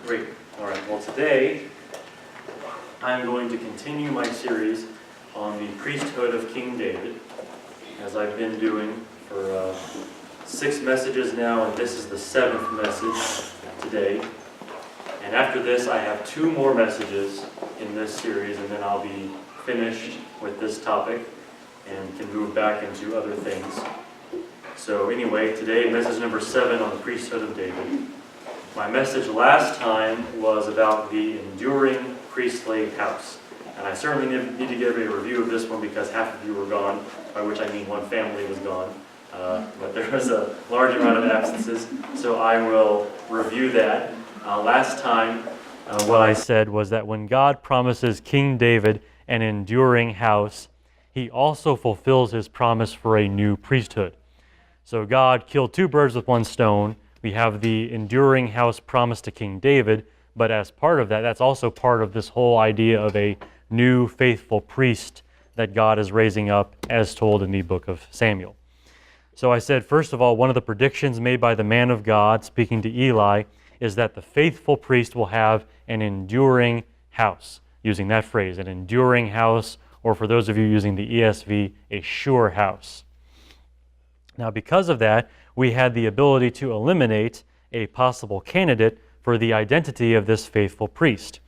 Great. All right. Well, today I'm going to continue my series on the priesthood of King David, as I've been doing for 6 messages now, and this is the 7th message today. And after this, I have 2 more messages in this series, and then I'll be finished with this topic and can move back into other things. So anyway, today, message number 7 on the priesthood of David. My message last time was about the enduring priestly house. And I certainly need to give a review of this one because half of you were gone, by which I mean one family was gone. But there was a large amount of absences, so I will review that. Last time, what I said was that when God promises King David an enduring house, he also fulfills his promise for a new priesthood. So God killed 2 birds with 1 stone. We have the enduring house promised to King David, but as part of that, that's also part of this whole idea of a new faithful priest that God is raising up, as told in the book of Samuel. So I said, first of all, one of the predictions made by the man of God, speaking to Eli, is that the faithful priest will have an enduring house, using that phrase, an enduring house, or for those of you using the ESV, a sure house. Now, because of that, we had the ability to eliminate a possible candidate for the identity of this faithful priest.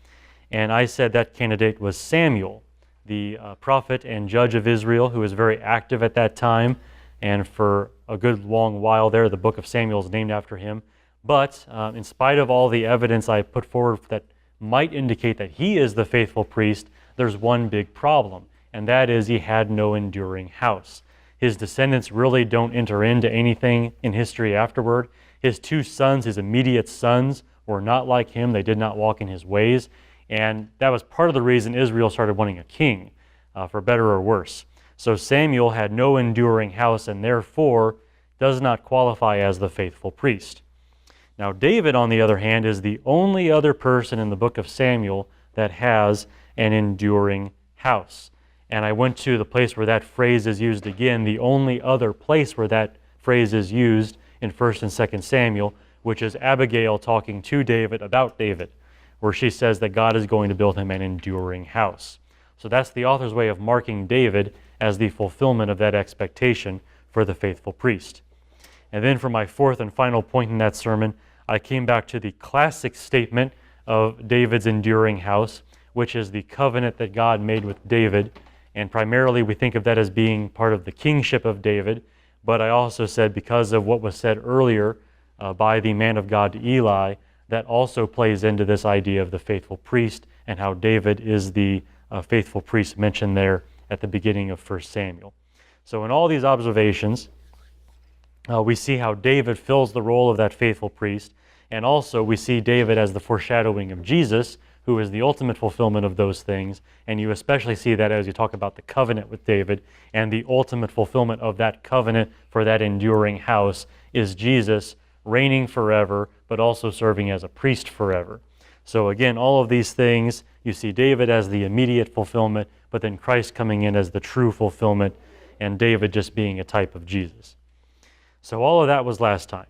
And I said that candidate was Samuel, the prophet and judge of Israel, who was very active at that time. And for a good long while there, the book of Samuel is named after him. But in spite of all the evidence I put forward that might indicate that he is the faithful priest, there's one big problem, and that is he had no enduring house. His descendants really don't enter into anything in history afterward. His 2 sons, his immediate sons, were not like him. They did not walk in his ways. And that was part of the reason Israel started wanting a king, for better or worse. So Samuel had no enduring house and therefore does not qualify as the faithful priest. Now David, on the other hand, is the only other person in the book of Samuel that has an enduring house. And I went to the place where that phrase is used again, the only other place where that phrase is used in 1 and 2 Samuel, which is Abigail talking to David about David, where she says that God is going to build him an enduring house. So that's the author's way of marking David as the fulfillment of that expectation for the faithful priest. And then for my 4th and final point in that sermon, I came back to the classic statement of David's enduring house, which is the covenant that God made with David. And primarily we think of that as being part of the kingship of David. But I also said, because of what was said earlier by the man of God to Eli, that also plays into this idea of the faithful priest and how David is the faithful priest mentioned there at the beginning of 1 Samuel. So in all these observations, we see how David fills the role of that faithful priest, and also we see David as the foreshadowing of Jesus, who is the ultimate fulfillment of those things, and you especially see that as you talk about the covenant with David, and the ultimate fulfillment of that covenant for that enduring house is Jesus reigning forever, but also serving as a priest forever. So again, all of these things, you see David as the immediate fulfillment, but then Christ coming in as the true fulfillment, and David just being a type of Jesus. So all of that was last time.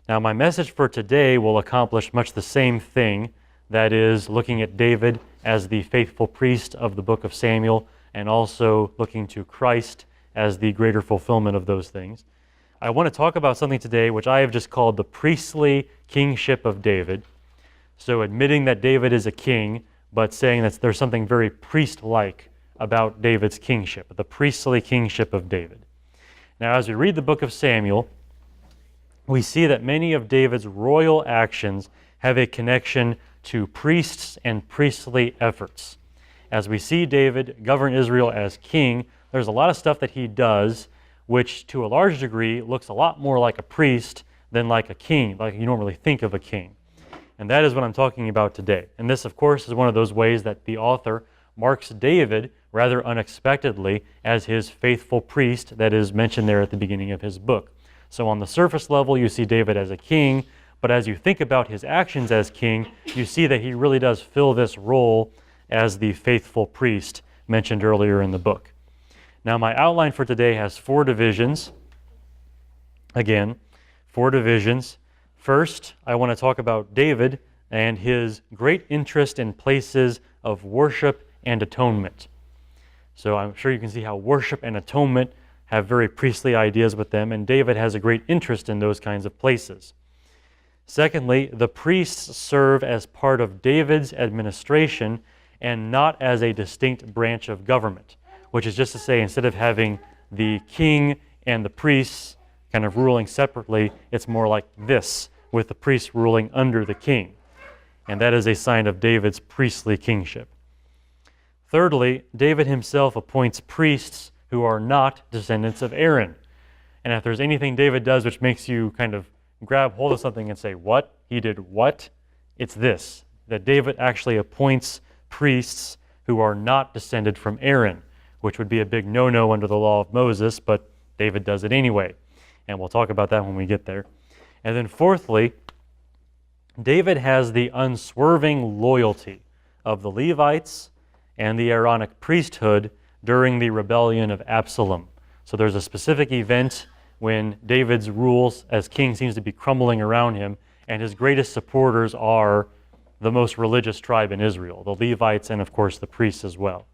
Now my message for today will accomplish much the same thing, that is looking at David as the faithful priest of the book of Samuel, and also looking to Christ as the greater fulfillment of those things. I want to talk about something today which I have just called the priestly kingship of David. So admitting that David is a king, but saying that there's something very priest-like about David's kingship, the priestly kingship of David. Now as we read the book of Samuel, we see that many of David's royal actions have a connection to priests and priestly efforts. As we see David govern Israel as king, there's a lot of stuff that he does which to a large degree looks a lot more like a priest than like a king, like you normally think of a king. And that is what I'm talking about today. And this, of course, is one of those ways that the author marks David rather unexpectedly as his faithful priest that is mentioned there at the beginning of his book. So on the surface level, you see David as a king, but as you think about his actions as king, you see that he really does fill this role as the faithful priest mentioned earlier in the book. Now my outline for today has 4 divisions. Again, 4 divisions. First, I want to talk about David and his great interest in places of worship and atonement. So I'm sure you can see how worship and atonement have very priestly ideas with them, and David has a great interest in those kinds of places. Secondly, the priests serve as part of David's administration and not as a distinct branch of government, which is just to say, instead of having the king and the priests kind of ruling separately, it's more like this, with the priests ruling under the king. And that is a sign of David's priestly kingship. Thirdly, David himself appoints priests who are not descendants of Aaron. And if there's anything David does which makes you kind of grab hold of something and say, what? He did what? It's this, that David actually appoints priests who are not descended from Aaron, which would be a big no-no under the law of Moses, but David does it anyway. And we'll talk about that when we get there. And then fourthly, David has the unswerving loyalty of the Levites and the Aaronic priesthood during the rebellion of Absalom. So there's a specific event when David's rules as king seems to be crumbling around him, and his greatest supporters are the most religious tribe in Israel, the Levites and of course the priests as well.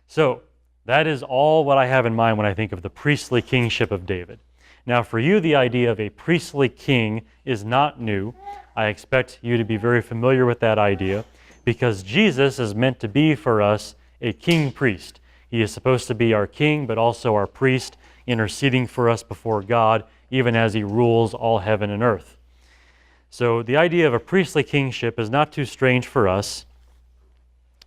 So that is all what I have in mind when I think of the priestly kingship of David. Now for you, the idea of a priestly king is not new. I expect you to be very familiar with that idea because Jesus is meant to be for us a king priest. He is supposed to be our king, but also our priest, interceding for us before God, even as he rules all heaven and earth. So the idea of a priestly kingship is not too strange for us,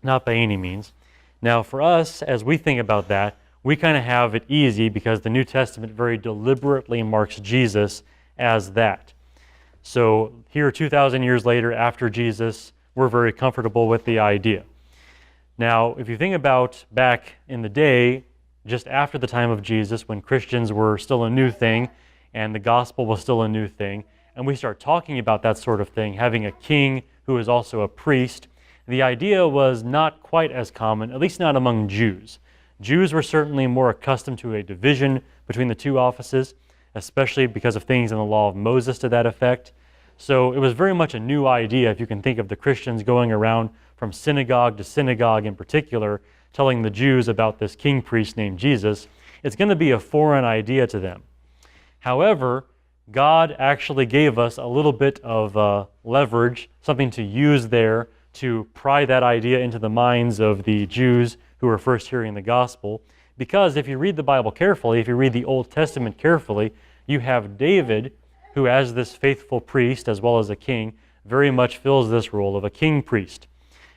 not by any means. Now for us, as we think about that, we kind of have it easy because the New Testament very deliberately marks Jesus as that. So here 2,000 years later, after Jesus, we're very comfortable with the idea. Now, if you think about back in the day, just after the time of Jesus, when Christians were still a new thing and the gospel was still a new thing, and we start talking about that sort of thing, having a king who is also a priest, the idea was not quite as common, at least not among Jews. Jews were certainly more accustomed to a division between the two offices, especially because of things in the law of Moses to that effect. So it was very much a new idea, if you can think of the Christians going around from synagogue to synagogue in particular, telling the Jews about this king priest named Jesus. It's going to be a foreign idea to them. However, God actually gave us a little bit of leverage, something to use there to pry that idea into the minds of the Jews who were first hearing the gospel. Because if you read the Bible carefully, if you read the Old Testament carefully, you have David, who as this faithful priest as well as a king, very much fills this role of a king priest.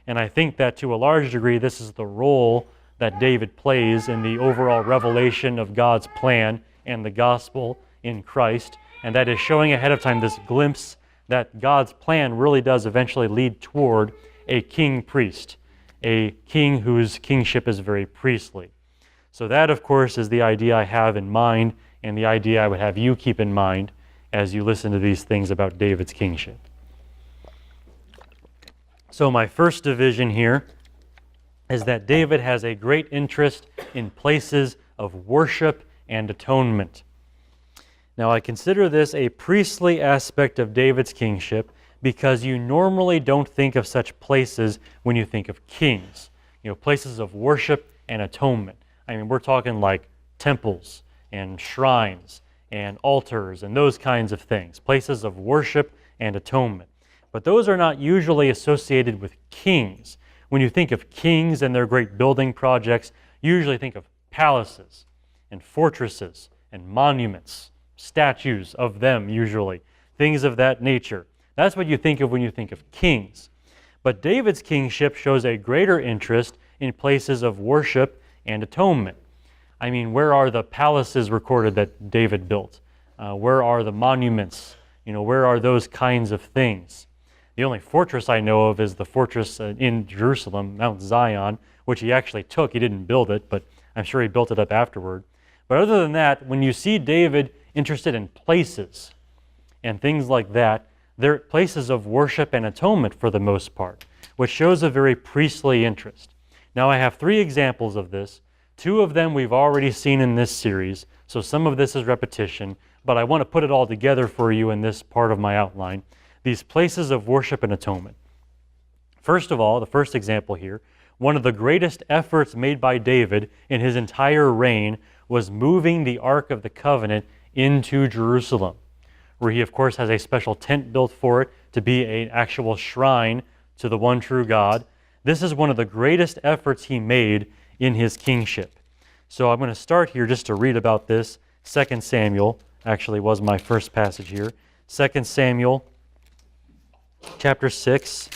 And I think that to a large degree, this is the role that David plays in the overall revelation of God's plan and the gospel in Christ. And that is showing ahead of time this glimpse that God's plan really does eventually lead toward a king priest, a king whose kingship is very priestly. So that, of course, is the idea I have in mind and the idea I would have you keep in mind as you listen to these things about David's kingship. So my first division here is that David has a great interest in places of worship and atonement. Now I consider this a priestly aspect of David's kingship because you normally don't think of such places when you think of kings. You know, places of worship and atonement. I mean, we're talking like temples and shrines and altars and those kinds of things. Places of worship and atonement. But those are not usually associated with kings. When you think of kings and their great building projects, you usually think of palaces and fortresses and monuments, statues of them usually, things of that nature. That's what you think of when you think of kings. But David's kingship shows a greater interest in places of worship and atonement. I mean, where are the palaces recorded that David built? Where are the monuments? You know, where are those kinds of things? The only fortress I know of is the fortress in Jerusalem, Mount Zion, which he actually took. He didn't build it, but I'm sure he built it up afterward. But other than that, when you see David interested in places and things like that, they're places of worship and atonement for the most part, which shows a very priestly interest. Now I have 3 examples of this. 2 of them we've already seen in this series, so some of this is repetition, but I want to put it all together for you in this part of my outline. these places of worship and atonement. First of all, the first example here, one of the greatest efforts made by David in his entire reign was moving the Ark of the Covenant into Jerusalem, where he, of course, has a special tent built for it to be an actual shrine to the one true God. This is one of the greatest efforts he made in his kingship. So I'm going to start here just to read about this. 2 Samuel actually was my first passage here. 2 Samuel chapter 6.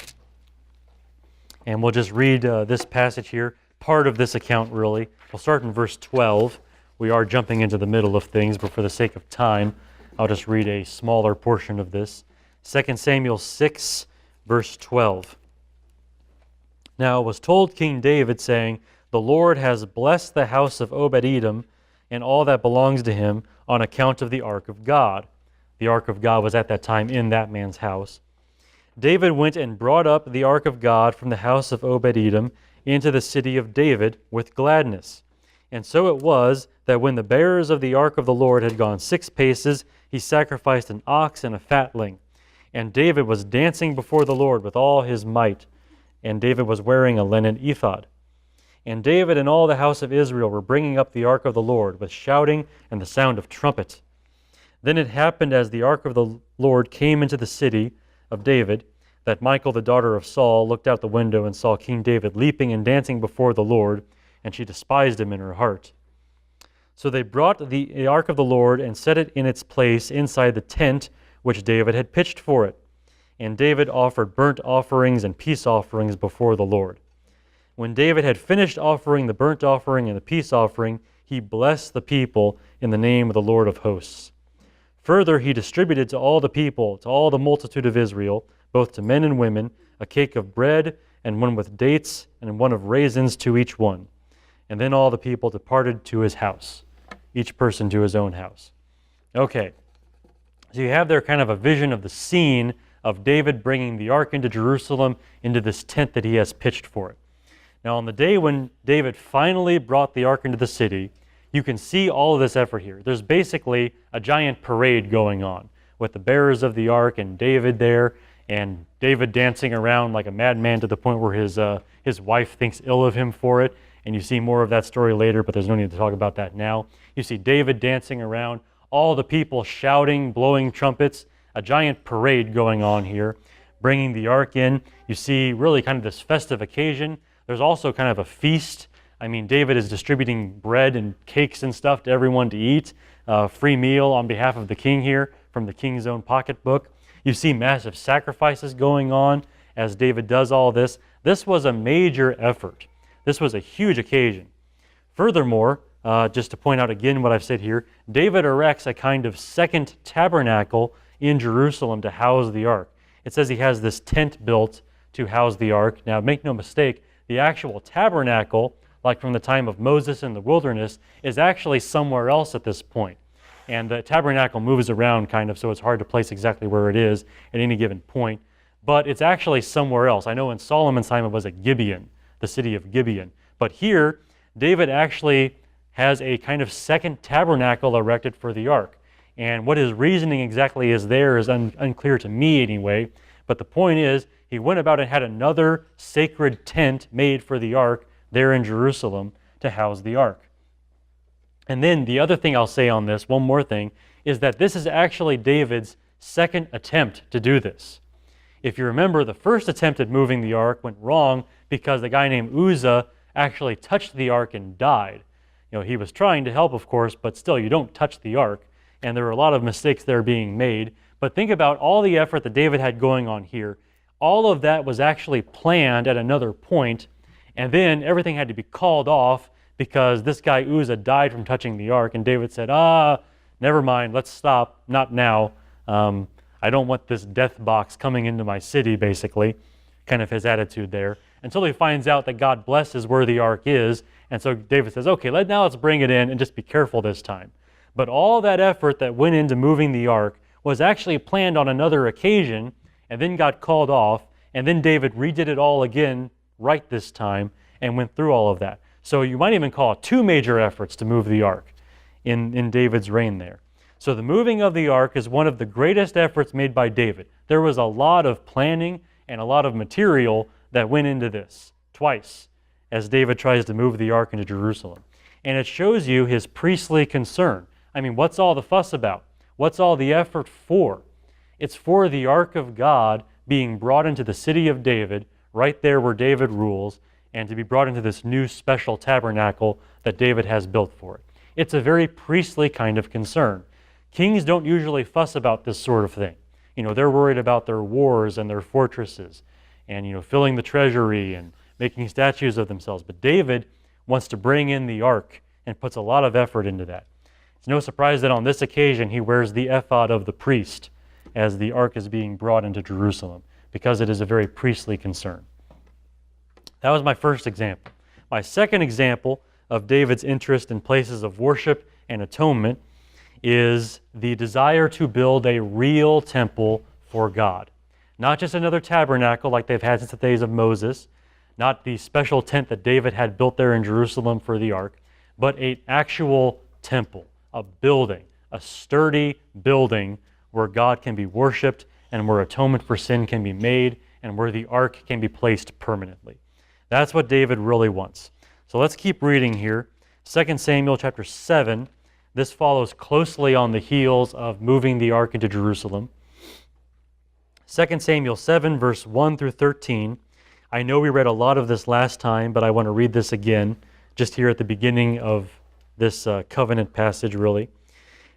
And we'll just read this passage here, part of this account really. We'll start in verse 12. We are jumping into the middle of things, but for the sake of time, I'll just read a smaller portion of this. 2 Samuel 6, verse 12. Now it was told King David, saying, "The Lord has blessed the house of Obed-Edom and all that belongs to him on account of the ark of God." The ark of God was at that time in that man's house. David went and brought up the ark of God from the house of Obed-Edom into the city of David with gladness. And so it was that when the bearers of the ark of the Lord had gone 6 paces, he sacrificed an ox and a fatling. And David was dancing before the Lord with all his might. And David was wearing a linen ephod. And David and all the house of Israel were bringing up the ark of the Lord with shouting and the sound of trumpet. Then it happened as the ark of the Lord came into the city of David, that Michal, the daughter of Saul, looked out the window and saw King David leaping and dancing before the Lord, and she despised him in her heart. So they brought the ark of the Lord and set it in its place inside the tent which David had pitched for it. And David offered burnt offerings and peace offerings before the Lord. When David had finished offering the burnt offering and the peace offering, he blessed the people in the name of the Lord of hosts. Further, he distributed to all the people, to all the multitude of Israel, both to men and women, a cake of bread, and one with dates, and one of raisins to each one. And then all the people departed to his house, each person to his own house. Okay, so you have there kind of a vision of the scene of David bringing the ark into Jerusalem, into this tent that he has pitched for it. Now, on the day when David finally brought the ark into the city, you can see all of this effort here. There's basically a giant parade going on with the bearers of the ark and David there, and David dancing around like a madman to the point where his wife thinks ill of him for it. And you see more of that story later, but there's no need to talk about that now. You see David dancing around, all the people shouting, blowing trumpets, a giant parade going on here, bringing the ark in. You see really kind of this festive occasion. There's also kind of a feast. I mean, David is distributing bread and cakes and stuff to everyone to eat. Free meal on behalf of the king here from the king's own pocketbook. You see massive sacrifices going on as David does all this. This was a major effort. This was a huge occasion. Furthermore, just to point out again what I've said here, David erects a kind of second tabernacle in Jerusalem to house the ark. It says he has this tent built to house the ark. Now, make no mistake, the actual tabernacle, like from the time of Moses in the wilderness, is actually somewhere else at this point. And the tabernacle moves around kind of, so it's hard to place exactly where it is at any given point. But it's actually somewhere else. I know in Solomon's time it was at Gibeon, the city of Gibeon. But here, David actually has a kind of second tabernacle erected for the ark. And what his reasoning exactly is there is unclear to me anyway. But the point is, he went about and had another sacred tent made for the ark there in Jerusalem to house the ark. And then the other thing I'll say on this, one more thing, is that this is actually David's second attempt to do this. If you remember, the first attempt at moving the ark went wrong because the guy named Uzzah actually touched the ark and died. You know, he was trying to help, of course, but still, you don't touch the ark. And there were a lot of mistakes there being made. But think about all the effort that David had going on here. All of that was actually planned at another point, and then everything had to be called off because this guy Uzzah died from touching the ark, and David said, never mind, let's stop, not now. I don't want this death box coming into my city, basically, kind of his attitude there, until he finds out that God blesses where the ark is, and so David says, okay, now let's bring it in and just be careful this time. But all that effort that went into moving the ark was actually planned on another occasion, and then got called off, and then David redid it all again right this time, and went through all of that. So you might even call it 2 major efforts to move the ark in David's reign there. So the moving of the ark is one of the greatest efforts made by David. There was a lot of planning and a lot of material that went into this, twice, as David tries to move the ark into Jerusalem. And it shows you his priestly concern. I mean, what's all the fuss about? What's all the effort for? It's for the ark of God being brought into the city of David, right there where David rules, and to be brought into this new special tabernacle that David has built for it. It's a very priestly kind of concern. Kings don't usually fuss about this sort of thing. They're worried about their wars and their fortresses and, filling the treasury and making statues of themselves. But David wants to bring in the ark and puts a lot of effort into that. It's no surprise that on this occasion he wears the ephod of the priest as the ark is being brought into Jerusalem, because it is a very priestly concern. That was my first example. My second example of David's interest in places of worship and atonement is the desire to build a real temple for God. Not just another tabernacle like they've had since the days of Moses, not the special tent that David had built there in Jerusalem for the ark, but an actual temple, a building, a sturdy building where God can be worshiped and where atonement for sin can be made and where the ark can be placed permanently. That's what David really wants. So let's keep reading here. 2 Samuel chapter 7. This follows closely on the heels of moving the ark into Jerusalem. 2 Samuel 7, verse 1 through 13. I know we read a lot of this last time, but I want to read this again, just here at the beginning of this covenant passage, really.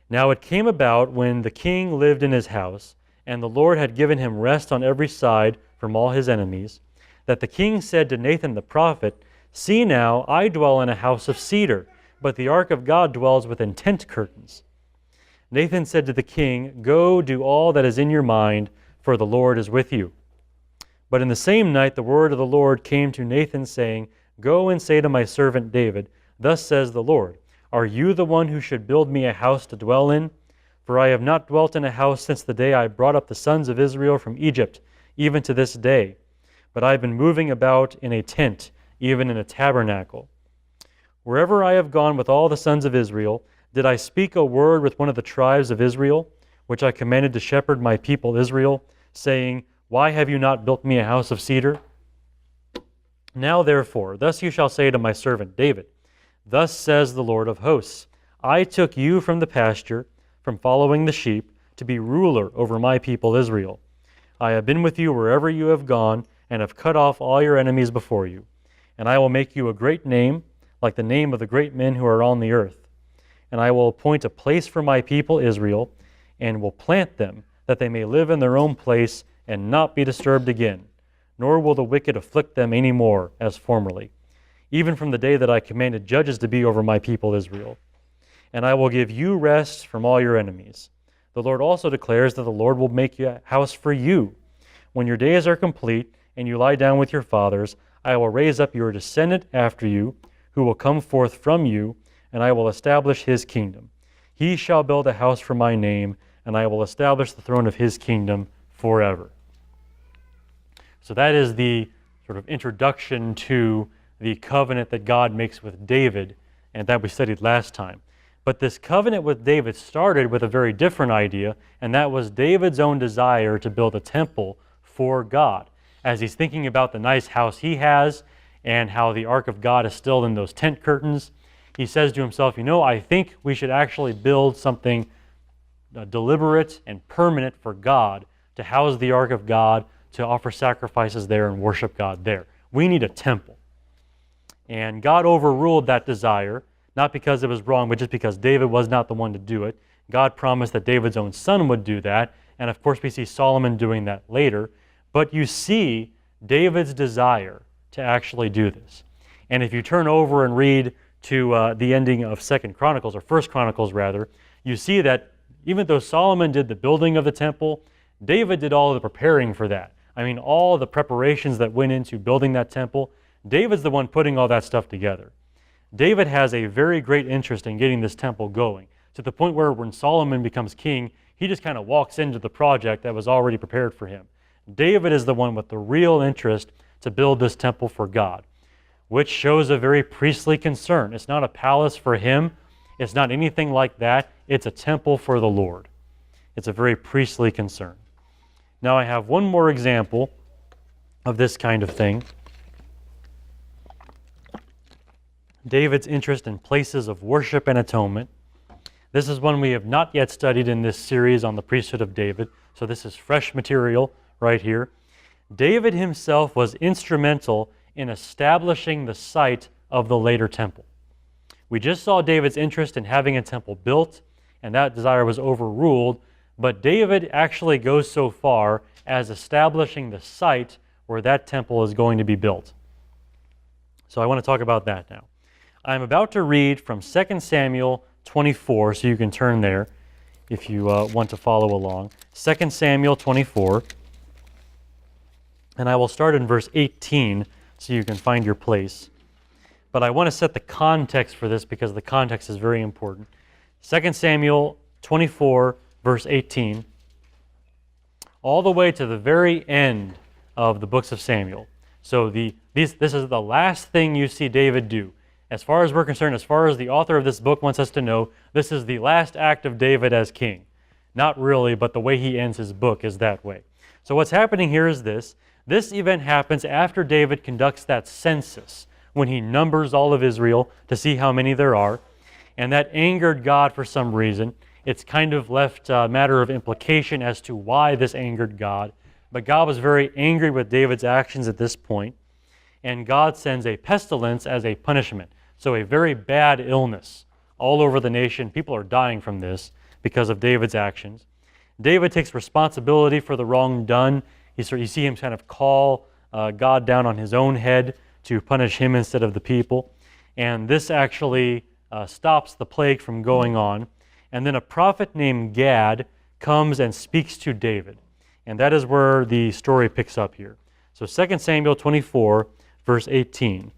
Now it came about when the king lived in his house, and the Lord had given him rest on every side from all his enemies, that the king said to Nathan the prophet, "See now, I dwell in a house of cedar, but the ark of God dwells within tent curtains." Nathan said to the king, "Go, do all that is in your mind, for the Lord is with you." But in the same night the word of the Lord came to Nathan, saying, "Go and say to my servant David, Thus says the Lord, Are you the one who should build me a house to dwell in? For I have not dwelt in a house since the day I brought up the sons of Israel from Egypt, even to this day. But I have been moving about in a tent, even in a tabernacle. Wherever I have gone with all the sons of Israel, did I speak a word with one of the tribes of Israel, which I commanded to shepherd my people Israel, saying, Why have you not built me a house of cedar? Now therefore, thus you shall say to my servant David, Thus says the Lord of hosts, I took you from the pasture, from following the sheep, to be ruler over my people Israel. I have been with you wherever you have gone, and have cut off all your enemies before you. And I will make you a great name, like the name of the great men who are on the earth. And I will appoint a place for my people Israel, and will plant them, that they may live in their own place, and not be disturbed again. Nor will the wicked afflict them any more, as formerly, even from the day that I commanded judges to be over my people Israel. And I will give you rest from all your enemies. The Lord also declares that the Lord will make you a house for you. When your days are complete, and you lie down with your fathers, I will raise up your descendant after you, who will come forth from you, and I will establish his kingdom. He shall build a house for my name, and I will establish the throne of his kingdom forever. So that is the sort of introduction to the covenant that God makes with David, and that we studied last time. But this covenant with David started with a very different idea, and that was David's own desire to build a temple for God. As he's thinking about the nice house he has and how the ark of God is still in those tent curtains, he says to himself, I think we should actually build something deliberate and permanent for God, to house the ark of God, to offer sacrifices there and worship God there. We need a temple. And God overruled that desire, not because it was wrong, but just because David was not the one to do it. God promised that David's own son would do that, and of course we see Solomon doing that later. But you see David's desire to actually do this. And if you turn over and read to the ending of 2 Chronicles, or 1 Chronicles rather, you see that even though Solomon did the building of the temple, David did all of the preparing for that. I mean, all the preparations that went into building that temple, David's the one putting all that stuff together. David has a very great interest in getting this temple going, to the point where when Solomon becomes king, he just kind of walks into the project that was already prepared for him. David is the one with the real interest to build this temple for God, which shows a very priestly concern. It's not a palace for him. It's not anything like that. It's a temple for the Lord. It's a very priestly concern. Now I have one more example of this kind of thing. David's interest in places of worship and atonement. This is one we have not yet studied in this series on the priesthood of David, so this is fresh material right here. David himself was instrumental in establishing the site of the later temple. We just saw David's interest in having a temple built, and that desire was overruled, but David actually goes so far as establishing the site where that temple is going to be built. So I want to talk about that now. I'm about to read from 2 Samuel 24, so you can turn there if you want to follow along. 2 Samuel 24, and I will start in verse 18 so you can find your place. But I want to set the context for this because the context is very important. 2 Samuel 24, verse 18, all the way to the very end of the books of Samuel. So this is the last thing you see David do. As far as we're concerned, as far as the author of this book wants us to know, this is the last act of David as king. Not really, but the way he ends his book is that way. So what's happening here is this. This event happens after David conducts that census, when he numbers all of Israel to see how many there are, and that angered God for some reason. It's kind of left a matter of implication as to why this angered God, but God was very angry with David's actions at this point, and God sends a pestilence as a punishment. So a very bad illness all over the nation. People are dying from this because of David's actions. David takes responsibility for the wrong done. You see him kind of call God down on his own head to punish him instead of the people. And this actually stops the plague from going on. And then a prophet named Gad comes and speaks to David. And that is where the story picks up here. So 2 Samuel 24, verse 18.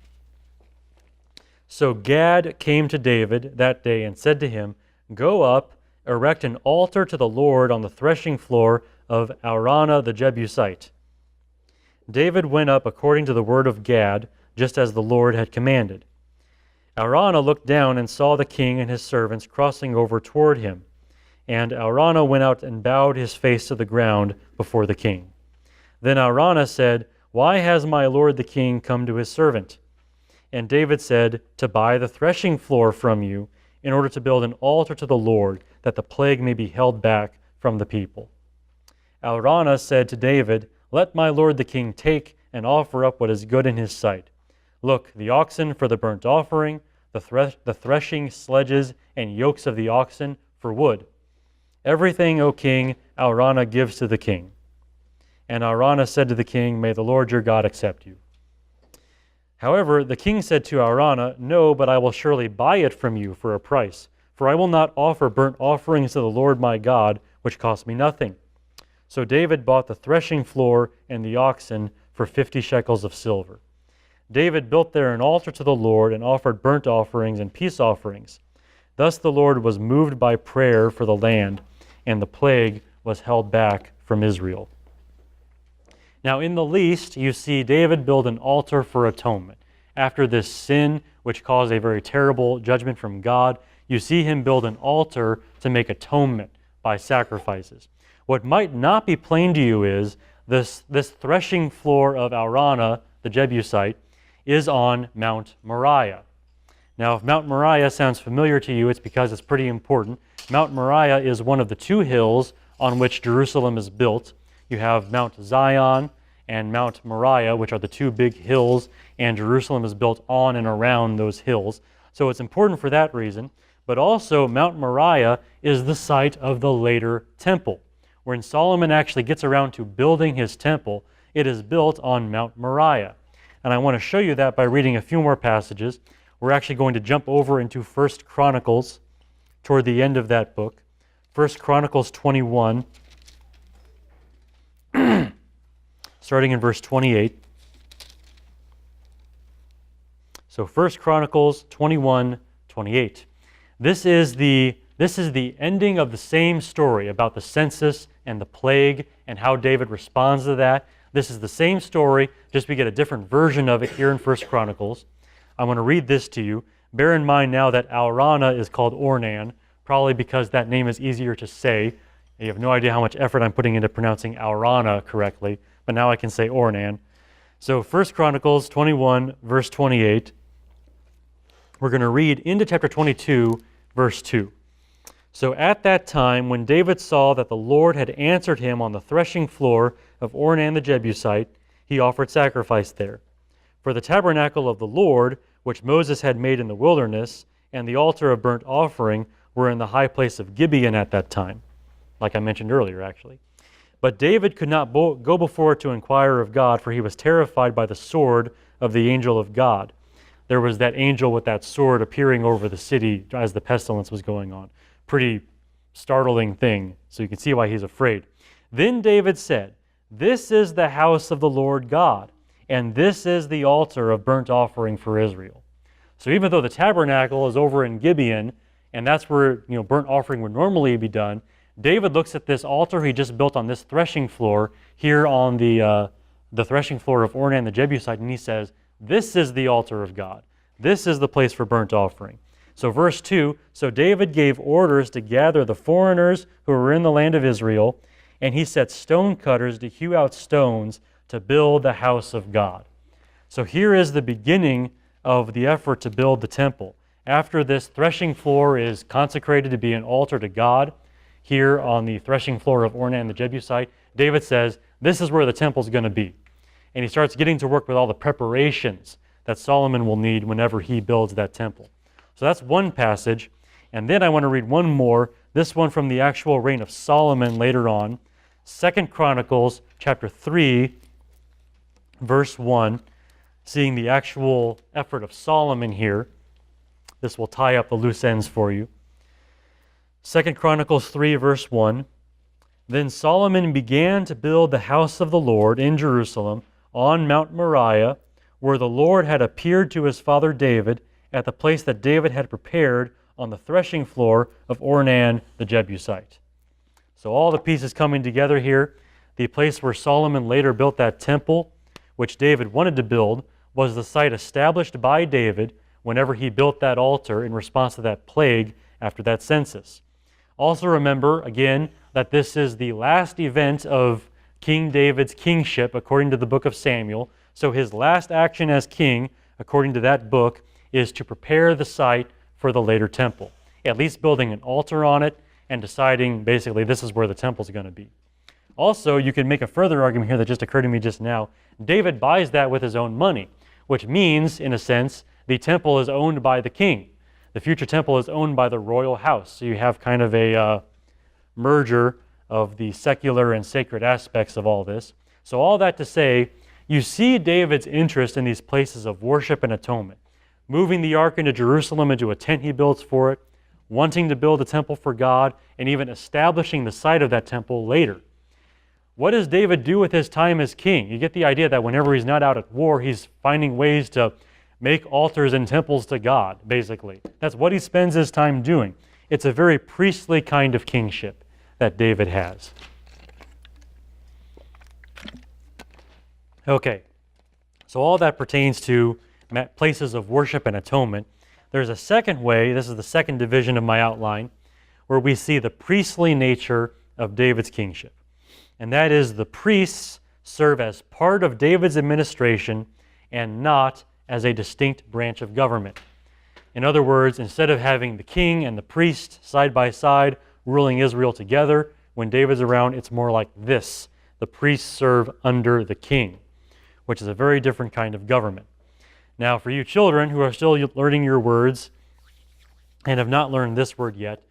So Gad came to David that day and said to him, "Go up, erect an altar to the Lord on the threshing floor of Araunah the Jebusite." David went up according to the word of Gad, just as the Lord had commanded. Araunah looked down and saw the king and his servants crossing over toward him. And Araunah went out and bowed his face to the ground before the king. Then Araunah said, "Why has my lord the king come to his servant?" And David said, "To buy the threshing floor from you, in order to build an altar to the Lord, that the plague may be held back from the people." Araunah said to David, "Let my lord the king take and offer up what is good in his sight. Look, the oxen for the burnt offering, the threshing sledges and yokes of the oxen for wood. Everything, O king, Araunah gives to the king." And Araunah said to the king, "May the Lord your God accept you." However, the king said to Araunah, "No, but I will surely buy it from you for a price, for I will not offer burnt offerings to the Lord my God, which cost me nothing." So David bought the threshing floor and the oxen for 50 shekels of silver. David built there an altar to the Lord and offered burnt offerings and peace offerings. Thus the Lord was moved by prayer for the land, and the plague was held back from Israel. Now in the least, you see David build an altar for atonement. After this sin, which caused a very terrible judgment from God, you see him build an altar to make atonement by sacrifices. What might not be plain to you is this threshing floor of Araunah, the Jebusite, is on Mount Moriah. Now, if Mount Moriah sounds familiar to you, it's because it's pretty important. Mount Moriah is one of the two hills on which Jerusalem is built. You have Mount Zion and Mount Moriah, which are the two big hills, and Jerusalem is built on and around those hills. So it's important for that reason. But also, Mount Moriah is the site of the later temple. When Solomon actually gets around to building his temple, it is built on Mount Moriah. And I want to show you that by reading a few more passages. We're actually going to jump over into 1 Chronicles toward the end of that book. 1 Chronicles 21, starting in verse 28. So 1 Chronicles 21, 28. This is the ending of the same story about the census and the plague and how David responds to that. This is the same story, just we get a different version of it here in 1 Chronicles. I'm going to read this to you. Bear in mind now that Araunah is called Ornan, probably because that name is easier to say. You have no idea how much effort I'm putting into pronouncing Araunah correctly, but now I can say Ornan. So 1 Chronicles 21, verse 28. We're going to read into chapter 22, verse 2. So at that time, when David saw that the Lord had answered him on the threshing floor of Ornan the Jebusite, he offered sacrifice there. For the tabernacle of the Lord, which Moses had made in the wilderness, and the altar of burnt offering were in the high place of Gibeon at that time, like I mentioned earlier, actually. But David could not go before to inquire of God, for he was terrified by the sword of the angel of God. There was that angel with that sword appearing over the city as the pestilence was going on. Pretty startling thing, so you can see why he's afraid. Then David said, "This is the house of the Lord God, and this is the altar of burnt offering for Israel." So even though the tabernacle is over in Gibeon, and that's where burnt offering would normally be done, David looks at this altar he just built on this threshing floor here on the threshing floor of Ornan the Jebusite, and he says, "This is the altar of God. This is the place for burnt offering." So verse 2, so David gave orders to gather the foreigners who were in the land of Israel, and he set stone cutters to hew out stones to build the house of God. So here is the beginning of the effort to build the temple. After this threshing floor is consecrated to be an altar to God, here on the threshing floor of Ornan the Jebusite, David says, this is where the temple's going to be. And he starts getting to work with all the preparations that Solomon will need whenever he builds that temple. So that's one passage. And then I want to read one more, this one from the actual reign of Solomon later on. 2 Chronicles chapter 3, verse 1, seeing the actual effort of Solomon here. This will tie up the loose ends for you. 2 Chronicles 3, verse 1, Then Solomon began to build the house of the Lord in Jerusalem on Mount Moriah, where the Lord had appeared to his father David at the place that David had prepared on the threshing floor of Ornan the Jebusite. So all the pieces coming together here. The place where Solomon later built that temple, which David wanted to build, was the site established by David whenever he built that altar in response to that plague after that census. Also remember, again, that this is the last event of King David's kingship according to the book of Samuel. So his last action as king, according to that book, is to prepare the site for the later temple, at least building an altar on it and deciding basically this is where the temple's going to be. Also, you can make a further argument here that just occurred to me just now. David buys that with his own money, which means, in a sense, the temple is owned by the king. The future temple is owned by the royal house. So you have kind of a merger of the secular and sacred aspects of all this. So all that to say, you see David's interest in these places of worship and atonement. Moving the ark into Jerusalem into a tent he builds for it, wanting to build a temple for God, and even establishing the site of that temple later. What does David do with his time as king? You get the idea that whenever he's not out at war, he's finding ways to make altars and temples to God, basically. That's what he spends his time doing. It's a very priestly kind of kingship that David has. Okay, so all that pertains to places of worship and atonement. There's a second way, this is the second division of my outline, where we see the priestly nature of David's kingship. And that is the priests serve as part of David's administration and not as a distinct branch of government. In other words, instead of having the king and the priest side by side ruling Israel together, when David's around, it's more like this. The priests serve under the king, which is a very different kind of government. Now, for you children who are still learning your words and have not learned this word yet,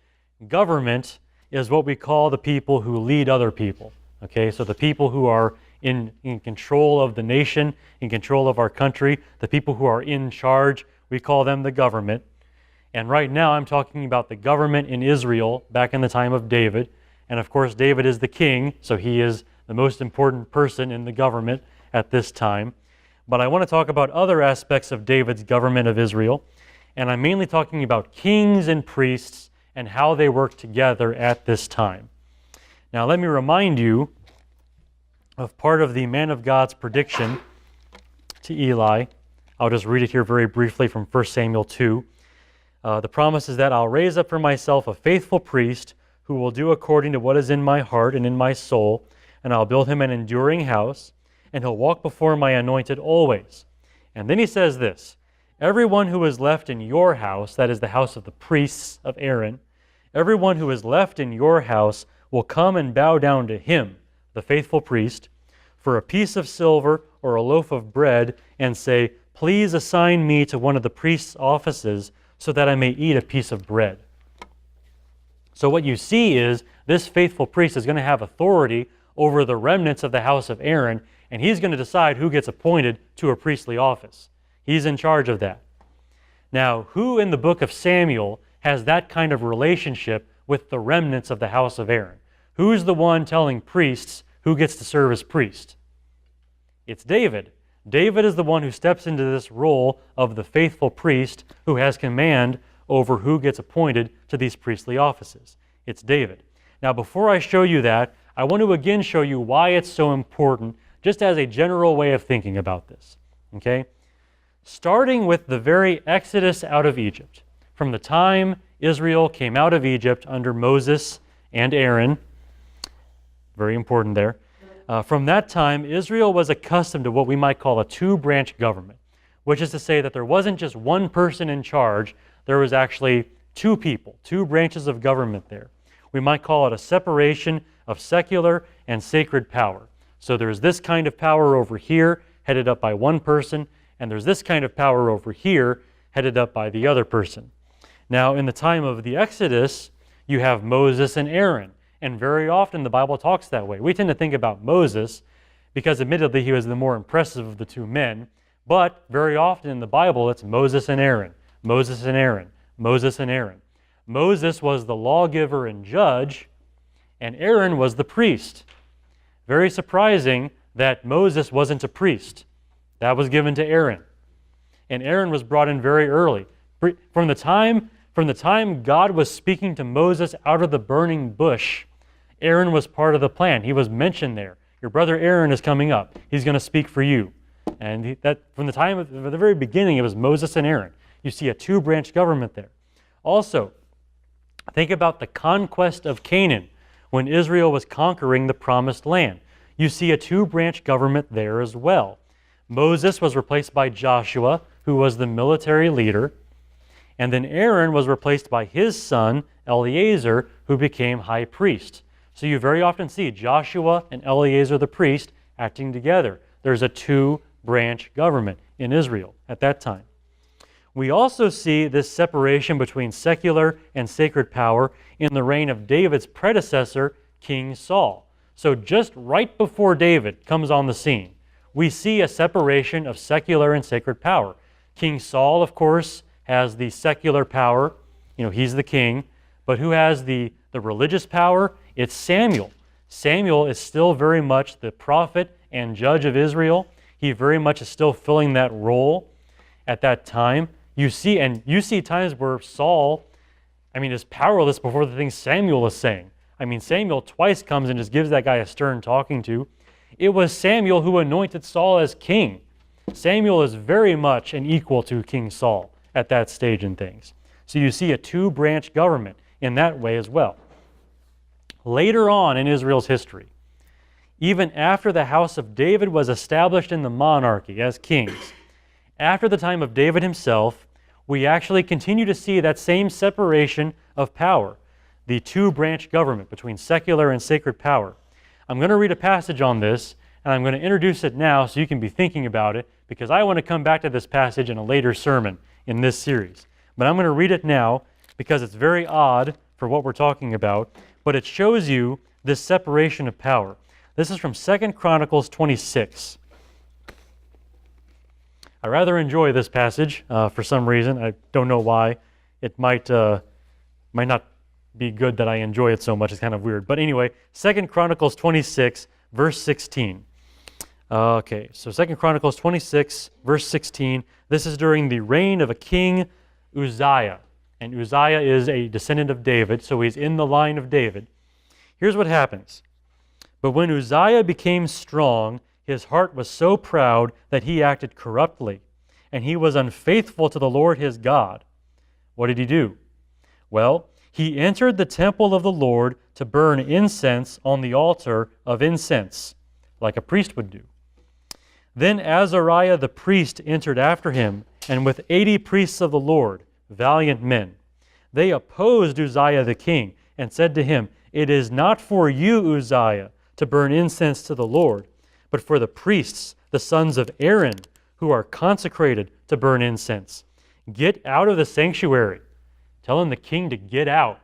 government is what we call the people who lead other people. Okay, so the people who are in control of the nation, in control of our country, the people who are in charge, we call them the government. And right now I'm talking about the government in Israel back in the time of David. And of course David is the king, so he is the most important person in the government at this time. But I want to talk about other aspects of David's government of Israel. And I'm mainly talking about kings and priests and how they work together at this time. Now let me remind you of part of the man of God's prediction to Eli. I'll just read it here very briefly from 1 Samuel 2. The promise is that I'll raise up for myself a faithful priest who will do according to what is in my heart and in my soul, and I'll build him an enduring house, and he'll walk before my anointed always. And then he says this, everyone who is left in your house, that is the house of the priests of Aaron, everyone who is left in your house will come and bow down to him, the faithful priest, for a piece of silver or a loaf of bread, and say, please assign me to one of the priest's offices so that I may eat a piece of bread. So what you see is this faithful priest is going to have authority over the remnants of the house of Aaron, and he's going to decide who gets appointed to a priestly office. He's in charge of that. Now, who in the book of Samuel has that kind of relationship with the remnants of the house of Aaron? Who's the one telling priests who gets to serve as priest? It's David. David is the one who steps into this role of the faithful priest who has command over who gets appointed to these priestly offices. It's David. Now, before I show you that, I want to again show you why it's so important, just as a general way of thinking about this. Okay? Starting with the very exodus out of Egypt, from the time Israel came out of Egypt under Moses and Aaron, very important there, from that time, Israel was accustomed to what we might call a two-branch government, which is to say that there wasn't just one person in charge, there was actually two people, two branches of government there. We might call it a separation of secular and sacred power. So there's this kind of power over here, headed up by one person, and there's this kind of power over here, headed up by the other person. Now, in the time of the Exodus, you have Moses and Aaron. And very often the Bible talks that way. We tend to think about Moses because admittedly he was the more impressive of the two men, but very often in the Bible it's Moses and Aaron, Moses and Aaron, Moses and Aaron. Moses was the lawgiver and judge, and Aaron was the priest. Very surprising that Moses wasn't a priest. That was given to Aaron. And Aaron was brought in very early. From the time God was speaking to Moses out of the burning bush, Aaron was part of the plan. He was mentioned there. Your brother Aaron is coming up. He's going to speak for you. And from the very beginning, it was Moses and Aaron. You see a two-branch government there. Also, think about the conquest of Canaan when Israel was conquering the promised land. You see a two-branch government there as well. Moses was replaced by Joshua, who was the military leader, and then Aaron was replaced by his son, Eleazar, who became high priest. So you very often see Joshua and Eleazar the priest acting together. There's a two-branch government in Israel at that time. We also see this separation between secular and sacred power in the reign of David's predecessor, King Saul. So just right before David comes on the scene, we see a separation of secular and sacred power. King Saul, of course, has the secular power. He's the king. But who has the religious power? It's Samuel. Samuel is still very much the prophet and judge of Israel. He very much is still filling that role at that time. You see times where Saul, is powerless before the things Samuel is saying. Samuel twice comes and just gives that guy a stern talking to. It was Samuel who anointed Saul as king. Samuel is very much an equal to King Saul at that stage in things. So you see a two-branch government in that way as well. Later on in Israel's history, even after the house of David was established in the monarchy as kings, after the time of David himself, we actually continue to see that same separation of power, the two-branch government between secular and sacred power. I'm going to read a passage on this, and I'm going to introduce it now so you can be thinking about it, because I want to come back to this passage in a later sermon in this series. But I'm going to read it now because it's very odd for what we're talking about, but it shows you this separation of power. This is from 2 Chronicles 26. I rather enjoy this passage for some reason. I don't know why. It might not be good that I enjoy it so much. It's kind of weird. But anyway, 2 Chronicles 26, verse 16. Okay, so 2 Chronicles 26, verse 16. This is during the reign of a king, Uzziah. And Uzziah is a descendant of David, so he's in the line of David. Here's what happens. But when Uzziah became strong, his heart was so proud that he acted corruptly, and he was unfaithful to the Lord his God. What did he do? Well, he entered the temple of the Lord to burn incense on the altar of incense, like a priest would do. Then Azariah the priest entered after him, and with 80 priests of the Lord, valiant men. They opposed Uzziah the king, and said to him, "It is not for you, Uzziah, to burn incense to the Lord, but for the priests, the sons of Aaron, who are consecrated to burn incense. Get out of the sanctuary." Telling the king to get out.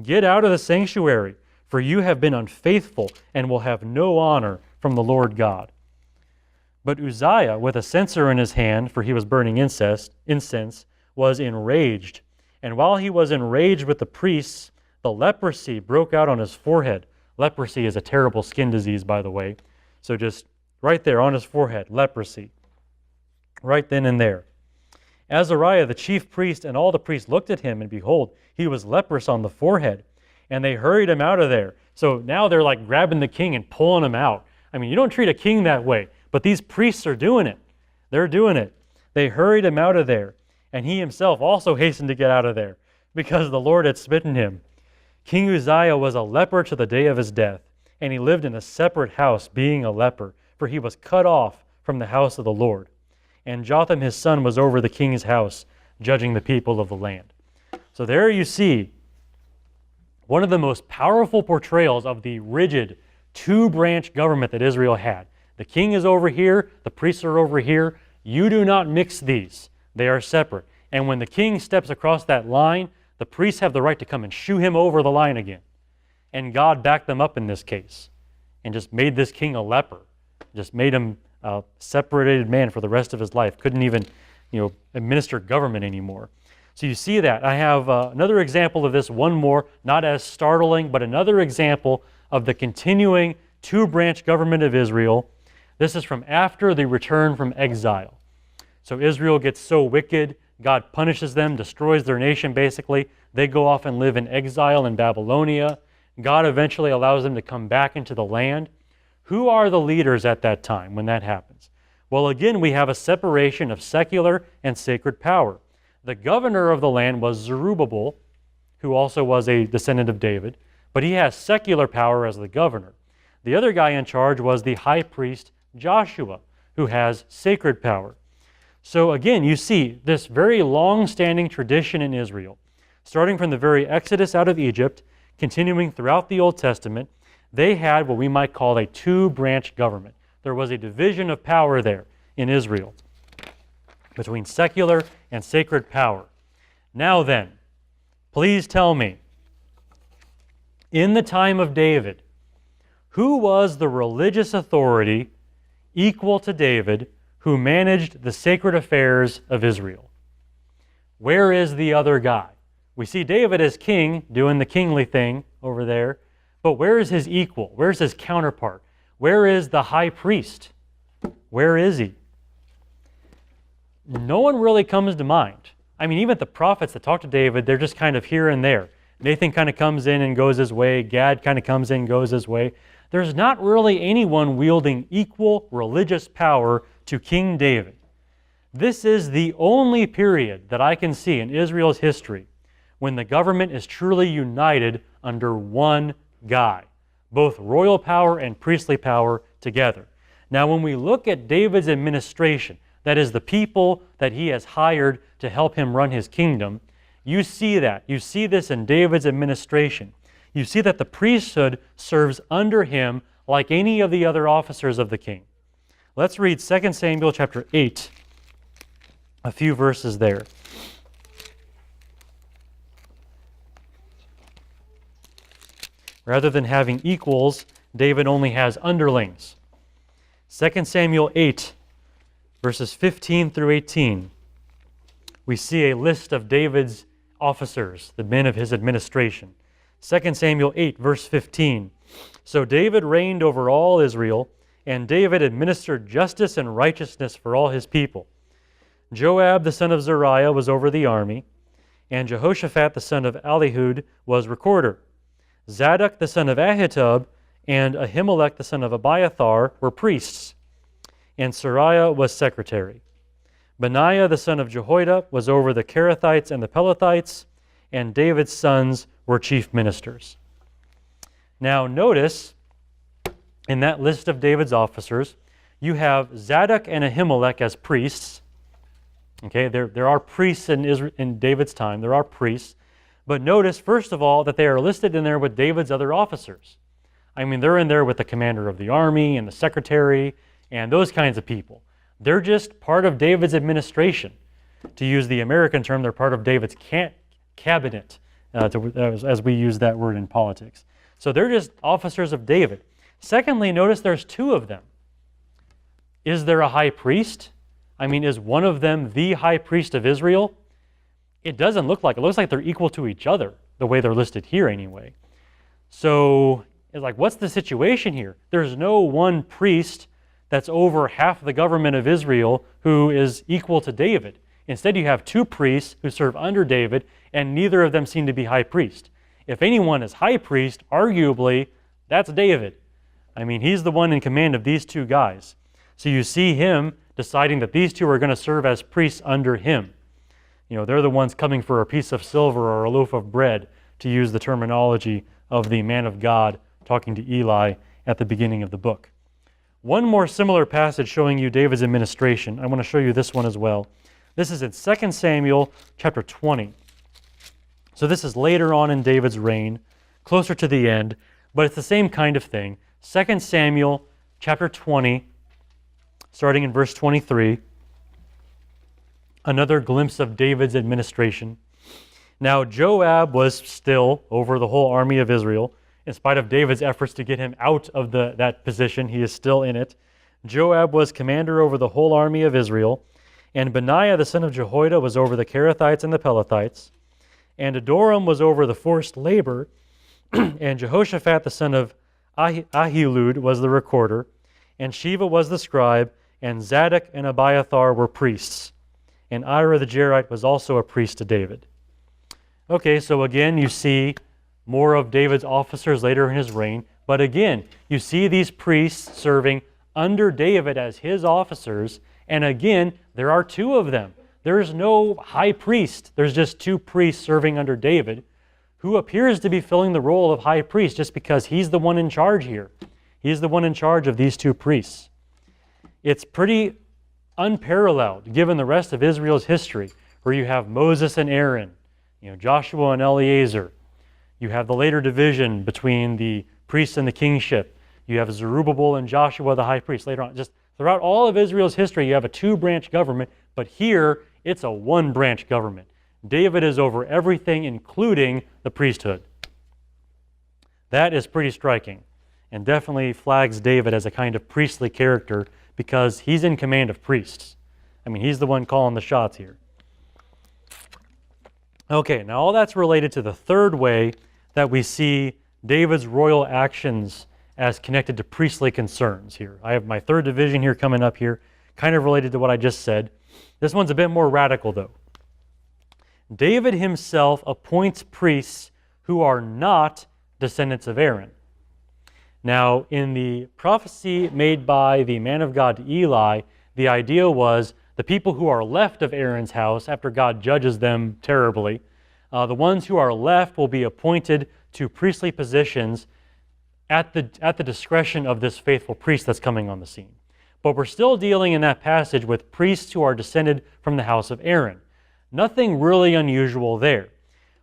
Get out of the sanctuary, for you have been unfaithful and will have no honor from the Lord God. But Uzziah, with a censer in his hand, for he was burning incense, was enraged. And while he was enraged with the priests, the leprosy broke out on his forehead. Leprosy is a terrible skin disease, by the way. So just right there on his forehead, leprosy. Right then and there. Azariah, the chief priest, and all the priests looked at him, and behold, he was leprous on the forehead. And they hurried him out of there. So now they're like grabbing the king and pulling him out. I mean, you don't treat a king that way, but these priests are doing it. They're doing it. They hurried him out of there, and he himself also hastened to get out of there, because the Lord had smitten him. King Uzziah was a leper to the day of his death, and he lived in a separate house, being a leper, for he was cut off from the house of the Lord. And Jotham his son was over the king's house, judging the people of the land. So there you see one of the most powerful portrayals of the rigid two-branch government that Israel had. The king is over here, the priests are over here. You do not mix these. They are separate. And when the king steps across that line, the priests have the right to come and shoo him over the line again. And God backed them up in this case and just made this king a leper, just made him a separated man for the rest of his life. Couldn't even, administer government anymore. So you see that. I have another example of this, one more, not as startling, but another example of the continuing two-branch government of Israel. This is from after the return from exile. So Israel gets so wicked, God punishes them, destroys their nation basically. They go off and live in exile in Babylonia. God eventually allows them to come back into the land. Who are the leaders at that time when that happens? Well, again, we have a separation of secular and sacred power. The governor of the land was Zerubbabel, who also was a descendant of David, but he has secular power as the governor. The other guy in charge was the high priest Joshua, who has sacred power. So again, you see this very long-standing tradition in Israel, starting from the very Exodus out of Egypt, continuing throughout the Old Testament. They had what we might call a two-branch government. There was a division of power there in Israel between secular and sacred power. Now then, please tell me, in the time of David, who was the religious authority equal to David who managed the sacred affairs of Israel? Where is the other guy? We see David as king doing the kingly thing over there. But where is his equal? Where's his counterpart? Where is the high priest? Where is he? No one really comes to mind. I mean, even the prophets that talk to David, they're just kind of here and there. Nathan kind of comes in and goes his way. Gad kind of comes in and goes his way. There's not really anyone wielding equal religious power to King David. This is the only period that I can see in Israel's history when the government is truly united under one guy, both royal power and priestly power together. Now, when we look at David's administration, that is the people that he has hired to help him run his kingdom, you see that. You see this in David's administration. You see that the priesthood serves under him like any of the other officers of the king. Let's read 2 Samuel chapter 8, a few verses there. Rather than having equals, David only has underlings. 2 Samuel 8, verses 15 through 18. We see a list of David's officers, the men of his administration. 2 Samuel 8, verse 15. So David reigned over all Israel, and David administered justice and righteousness for all his people. Joab the son of Zeruiah was over the army, and Jehoshaphat the son of Ahihud was recorder. Zadok the son of Ahitub and Ahimelech the son of Abiathar were priests, and Sariah was secretary. Benaiah the son of Jehoiada was over the Kerethites and the Pelethites, and David's sons were chief ministers. Now notice, in that list of David's officers, you have Zadok and Ahimelech as priests. Okay, there are priests in David's time. There are priests. But notice, first of all, that they are listed in there with David's other officers. I mean, they're in there with the commander of the army and the secretary and those kinds of people. They're just part of David's administration. To use the American term, they're part of David's cabinet, as we use that word in politics. So they're just officers of David. Secondly, notice there's two of them. Is there a high priest? I mean, is one of them the high priest of Israel? It doesn't look like it. It looks like they're equal to each other, the way they're listed here anyway. So it's like, what's the situation here? There's no one priest that's over half the government of Israel who is equal to David. Instead, you have two priests who serve under David, and neither of them seem to be high priest. If anyone is high priest, arguably, that's David. I mean, he's the one in command of these two guys. So you see him deciding that these two are going to serve as priests under him. You know, they're the ones coming for a piece of silver or a loaf of bread, to use the terminology of the man of God talking to Eli at the beginning of the book. One more similar passage showing you David's administration. I want to show you this one as well. This is in 2 Samuel chapter 20. So this is later on in David's reign, closer to the end, but it's the same kind of thing. 2 Samuel chapter 20, starting in verse 23. Another glimpse of David's administration. Now Joab was still over the whole army of Israel. In spite of David's efforts to get him out of that position, he is still in it. Joab was commander over the whole army of Israel, and Benaiah the son of Jehoiada was over the Kerethites and the Pelethites, and Adoram was over the forced labor, and Jehoshaphat the son of Ahilud was the recorder, and Sheva was the scribe, and Zadok and Abiathar were priests, and Ira the Jerite was also a priest to David. Okay, so again, you see more of David's officers later in his reign, but again, you see these priests serving under David as his officers, and again, there are two of them. There's no high priest. There's just two priests serving under David, who appears to be filling the role of high priest just because he's the one in charge here. He's the one in charge of these two priests. It's pretty unparalleled given the rest of Israel's history, where you have Moses and Aaron, Joshua and Eleazar. You have the later division between the priests and the kingship. You have Zerubbabel and Joshua the high priest later on. Just throughout all of Israel's history, you have a two-branch government, but here it's a one-branch government. David is over everything, including the priesthood. That is pretty striking, and definitely flags David as a kind of priestly character because he's in command of priests. I mean, he's the one calling the shots here. Okay, now all that's related to the third way that we see David's royal actions as connected to priestly concerns here. I have my third division here coming up here, kind of related to what I just said. This one's a bit more radical, though. David himself appoints priests who are not descendants of Aaron. Now, in the prophecy made by the man of God to Eli, the idea was the people who are left of Aaron's house after God judges them terribly, the ones who are left will be appointed to priestly positions at the discretion of this faithful priest that's coming on the scene. But we're still dealing in that passage with priests who are descended from the house of Aaron. Nothing really unusual there.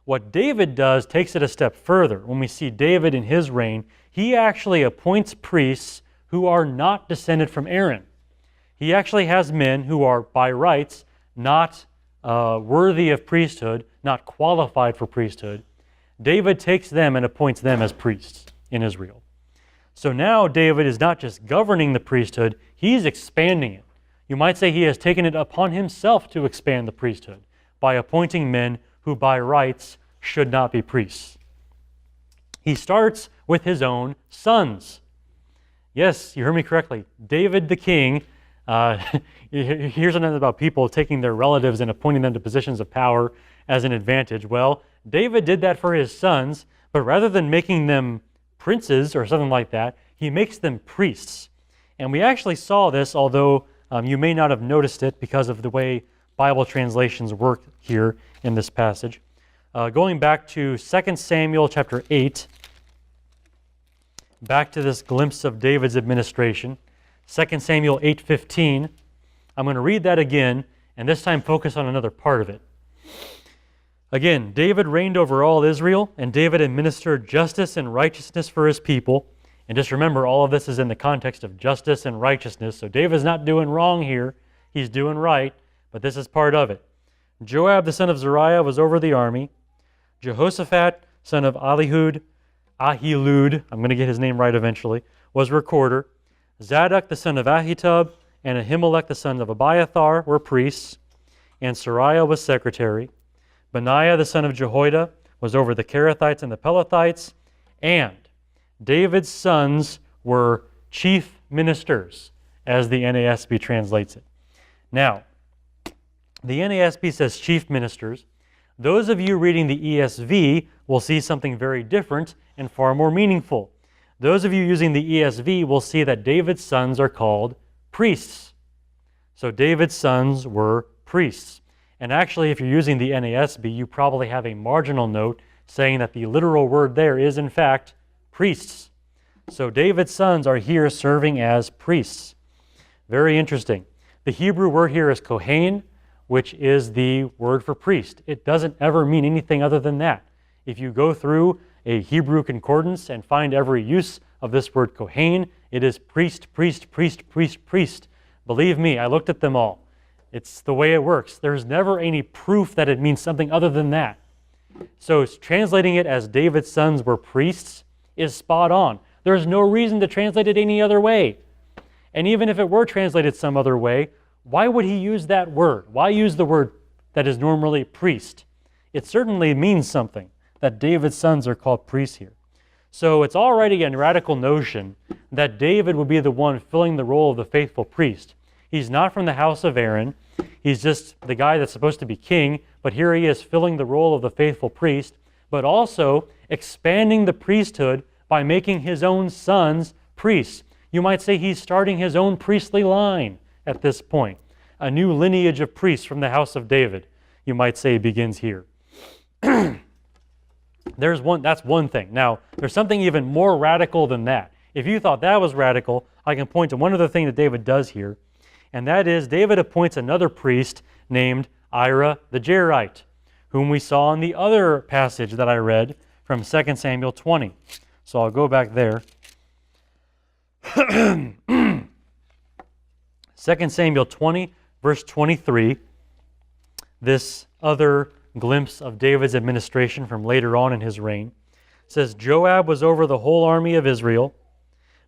What David does takes it a step further. When we see David in his reign, he actually appoints priests who are not descended from Aaron. He actually has men who are by rights not worthy of priesthood, not qualified for priesthood. David takes them and appoints them as priests in Israel. So now David is not just governing the priesthood, he's expanding it. You might say he has taken it upon himself to expand the priesthood by appointing men who by rights should not be priests. He starts with his own sons. Yes, you heard me correctly. David the king, here's another about people taking their relatives and appointing them to positions of power as an advantage. Well, David did that for his sons, but rather than making them princes or something like that, he makes them priests. And we actually saw this, although You may not have noticed it because of the way Bible translations work here in this passage. Going back to 2 Samuel chapter 8, back to this glimpse of David's administration, 2 Samuel 8:15. I'm going to read that again, and this time focus on another part of it. Again, David reigned over all Israel, and David administered justice and righteousness for his people. And just remember, all of this is in the context of justice and righteousness. So David's not doing wrong here. He's doing right, but this is part of it. Joab, the son of Zeruiah, was over the army. Jehoshaphat, son of Ahilud, I'm going to get his name right eventually, was recorder. Zadok, the son of Ahitub, and Ahimelech, the son of Abiathar, were priests. And Sariah was secretary. Benaiah, the son of Jehoiada, was over the Kerethites and the Pelethites. And David's sons were chief ministers, as the NASB translates it. Now, the NASB says chief ministers. Those of you reading the ESV will see something very different and far more meaningful. Those of you using the ESV will see that David's sons are called priests. So David's sons were priests. And actually, if you're using the NASB, you probably have a marginal note saying that the literal word there is, in fact, priests. So David's sons are here serving as priests. Very interesting. The Hebrew word here is kohen, which is the word for priest. It doesn't ever mean anything other than that. If you go through a Hebrew concordance and find every use of this word kohen, it is priest, priest, priest, priest, priest. Believe me, I looked at them all. It's the way it works. There's never any proof that it means something other than that. So translating it as David's sons were priests is spot on. There's no reason to translate it any other way. And even if it were translated some other way, why would he use that word? Why use the word that is normally priest? It certainly means something that David's sons are called priests here. So it's already a radical notion that David would be the one filling the role of the faithful priest. He's not from the house of Aaron. He's just the guy that's supposed to be king, but here he is filling the role of the faithful priest, but also expanding the priesthood by making his own sons priests. You might say he's starting his own priestly line at this point. A new lineage of priests from the house of David, you might say, begins here. That's one thing. Now, there's something even more radical than that. If you thought that was radical, I can point to one other thing that David does here, and that is David appoints another priest named Ira the Jairite, whom we saw in the other passage that I read from 2 Samuel 20. So I'll go back there. 2 Samuel 20, verse 23, this other glimpse of David's administration from later on in his reign, says, Joab was over the whole army of Israel.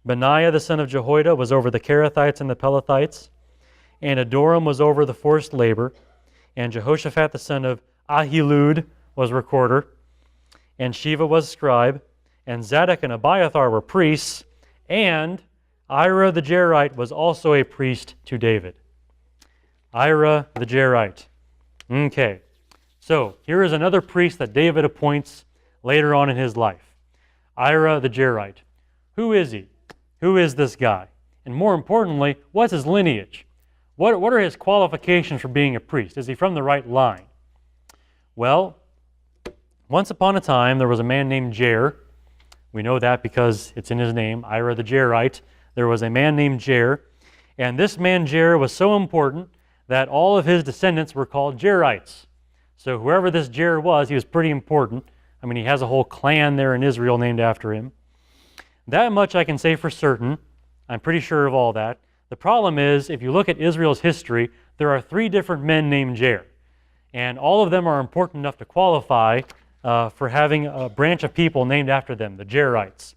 Benaiah the son of Jehoiada was over the Kerethites and the Pelethites. And Adoram was over the forced labor. And Jehoshaphat the son of Ahilud was recorder. And Sheva was scribe. And Zadok and Abiathar were priests. And Ira the Jairite was also a priest to David. Ira the Jairite. Okay. So here is another priest that David appoints later on in his life. Ira the Jairite. Who is he? Who is this guy? And more importantly, what's his lineage? What are his qualifications for being a priest? Is he from the right line? Well, once upon a time, there was a man named Jair. We know that because it's in his name, Ira the Jairite. There was a man named Jair, and this man Jair was so important that all of his descendants were called Jairites. So whoever this Jair was, he was pretty important. I mean, he has a whole clan there in Israel named after him. That much I can say for certain. I'm pretty sure of all that. The problem is, if you look at Israel's history, there are 3 different men named Jair. And all of them are important enough to qualify for having a branch of people named after them, the Jairites.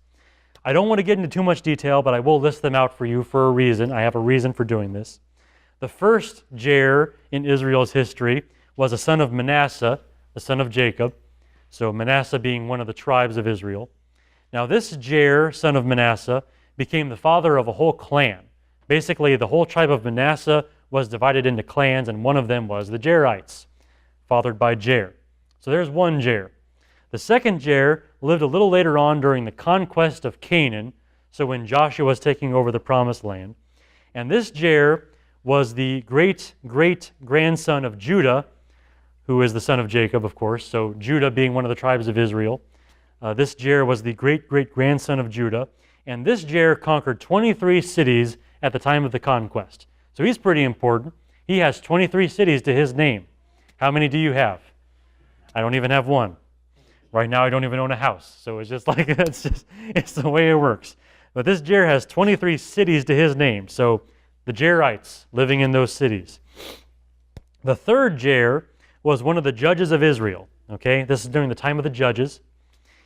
I don't want to get into too much detail, but I will list them out for you for a reason. I have a reason for doing this. The first Jair in Israel's history was a son of Manasseh, the son of Jacob. So Manasseh being one of the tribes of Israel. Now this Jair, son of Manasseh, became the father of a whole clan. Basically, the whole tribe of Manasseh was divided into clans, and one of them was the Jairites, fathered by Jair. So there's one Jair. The second Jair lived a little later on during the conquest of Canaan, so when Joshua was taking over the Promised Land. And this Jair was the great-great-grandson of Judah, who is the son of Jacob, of course, so Judah being one of the tribes of Israel. This Jair was the great-great-grandson of Judah, and this Jair conquered 23 cities at the time of the conquest. So he's pretty important. He has 23 cities to his name. How many do you have? I don't even have one. Right now I don't even own a house, so it's just like, it's the way it works. But this Jair has 23 cities to his name, so the Jairites living in those cities. The third Jair was one of the judges of Israel, okay? This is during the time of the judges.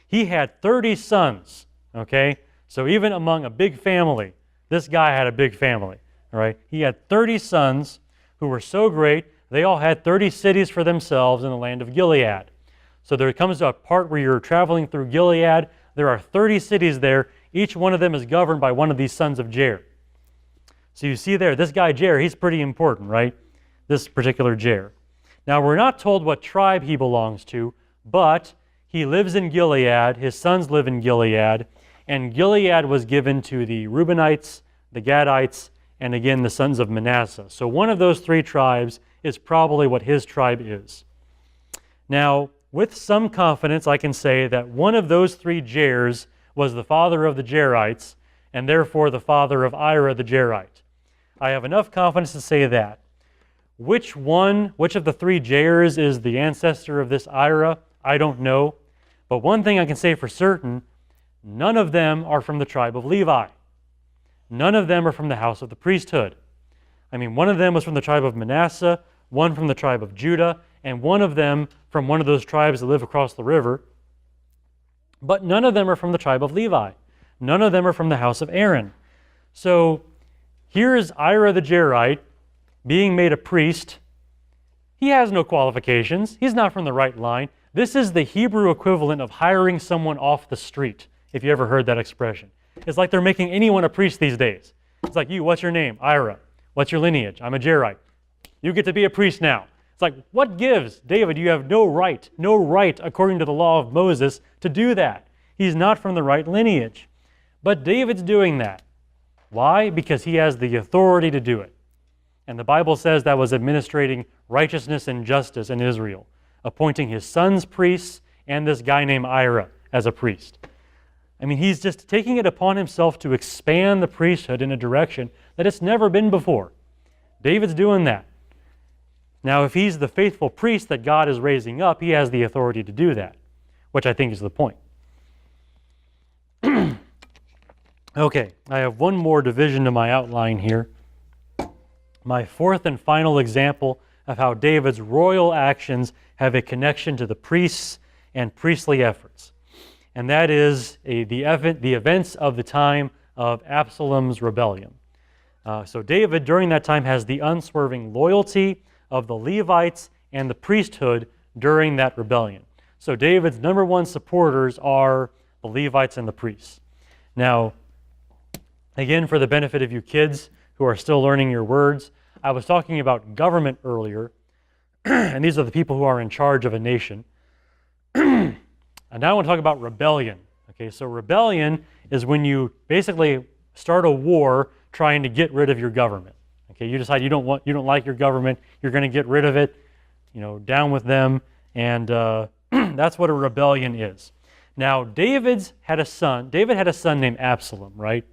He had 30 sons, okay? So even among a big family, this guy had a big family, all right? He had 30 sons who were so great, they all had 30 cities for themselves in the land of Gilead. So there comes to a part where you're traveling through Gilead. There are 30 cities there. Each one of them is governed by one of these sons of Jair. So you see there, this guy Jair, he's pretty important, right? This particular Jair. Now we're not told what tribe he belongs to, but he lives in Gilead, his sons live in Gilead, and Gilead was given to the Reubenites, the Gadites, and again the sons of Manasseh. So one of those three tribes is probably what his tribe is. Now, with some confidence, I can say that one of those three Jairs was the father of the Jairites, and therefore the father of Ira the Jairite. I have enough confidence to say that. Which of the three Jairs is the ancestor of this Ira? I don't know. But one thing I can say for certain, none of them are from the tribe of Levi. None of them are from the house of the priesthood. I mean, one of them was from the tribe of Manasseh, one from the tribe of Judah, and one of them from one of those tribes that live across the river. But none of them are from the tribe of Levi. None of them are from the house of Aaron. So here's Ira the Jairite being made a priest. He has no qualifications. He's not from the right line. This is the Hebrew equivalent of hiring someone off the street, if you ever heard that expression. It's like they're making anyone a priest these days. It's like, you, what's your name? Ira. What's your lineage? I'm a Jairite. You get to be a priest now. It's like, what gives? David, you have no right according to the law of Moses to do that. He's not from the right lineage. But David's doing that. Why? Because he has the authority to do it. And the Bible says that was administrating righteousness and justice in Israel, appointing his sons priests and this guy named Ira as a priest. I mean, he's just taking it upon himself to expand the priesthood in a direction that it's never been before. David's doing that. Now, if he's the faithful priest that God is raising up, he has the authority to do that, which I think is the point. Okay, I have one more division to my outline here. My fourth and final example of how David's royal actions have a connection to the priests and priestly efforts. And that is the events of the time of Absalom's rebellion. So David, during that time, has the unswerving loyalty of the Levites and the priesthood during that rebellion. So David's number one supporters are the Levites and the priests. Now, again, for the benefit of you kids who are still learning your words, I was talking about government earlier, and these are the people who are in charge of a nation. And now I want to talk about rebellion. Okay, so rebellion is when you basically start a war trying to get rid of your government. Okay, you decide you don't like your government, you're going to get rid of it, down with them, and that's what a rebellion is. Now, David had a son named Absalom, right?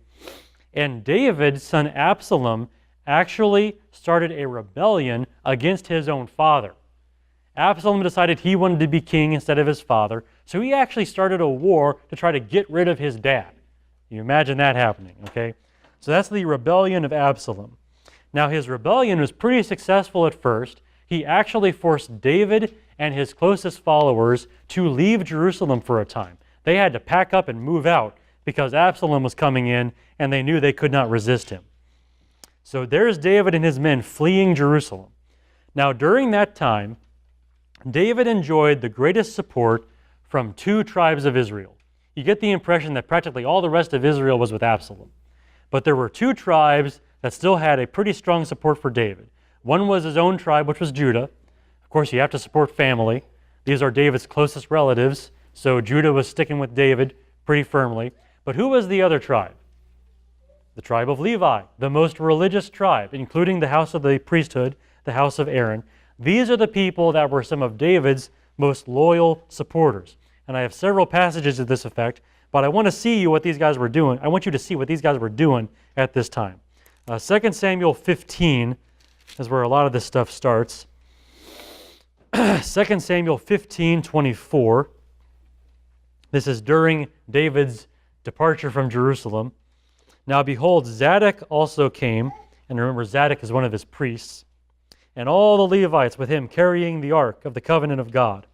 And David's son Absalom actually started a rebellion against his own father. Absalom decided he wanted to be king instead of his father, so he actually started a war to try to get rid of his dad. You imagine that happening, okay? So that's the rebellion of Absalom. Now, his rebellion was pretty successful at first. He actually forced David and his closest followers to leave Jerusalem for a time. They had to pack up and move out because Absalom was coming in and they knew they could not resist him. So there's David and his men fleeing Jerusalem. Now, during that time, David enjoyed the greatest support from two tribes of Israel. You get the impression that practically all the rest of Israel was with Absalom. But there were two tribes that still had a pretty strong support for David. One was his own tribe, which was Judah. Of course, you have to support family. These are David's closest relatives, so Judah was sticking with David pretty firmly. But who was the other tribe? the tribe of Levi, the most religious tribe, including the house of the priesthood, the house of Aaron. These are the people that were some of David's most loyal supporters. And I have several passages to this effect, but I want to see what these guys were doing. I want you to see what these guys were doing at this time. 2 Samuel 15 is where a lot of this stuff starts. 2 Samuel 15:24. This is during David's departure from Jerusalem. Now behold, Zadok also came, and remember Zadok is one of his priests, and all the Levites with him carrying the ark of the covenant of God.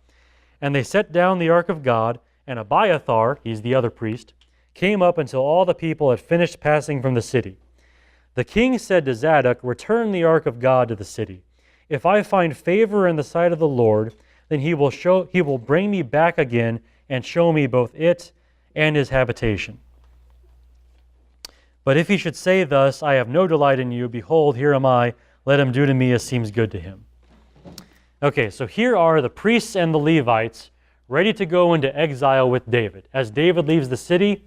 And they set down the ark of God, and Abiathar, he's the other priest, came up until all the people had finished passing from the city. The king said to Zadok, return the ark of God to the city. If I find favor in the sight of the Lord, then he will bring me back again and show me both it and his habitation. But if he should say thus, I have no delight in you, behold, here am I, let him do to me as seems good to him. Okay, so here are the priests and the Levites ready to go into exile with David. As David leaves the city,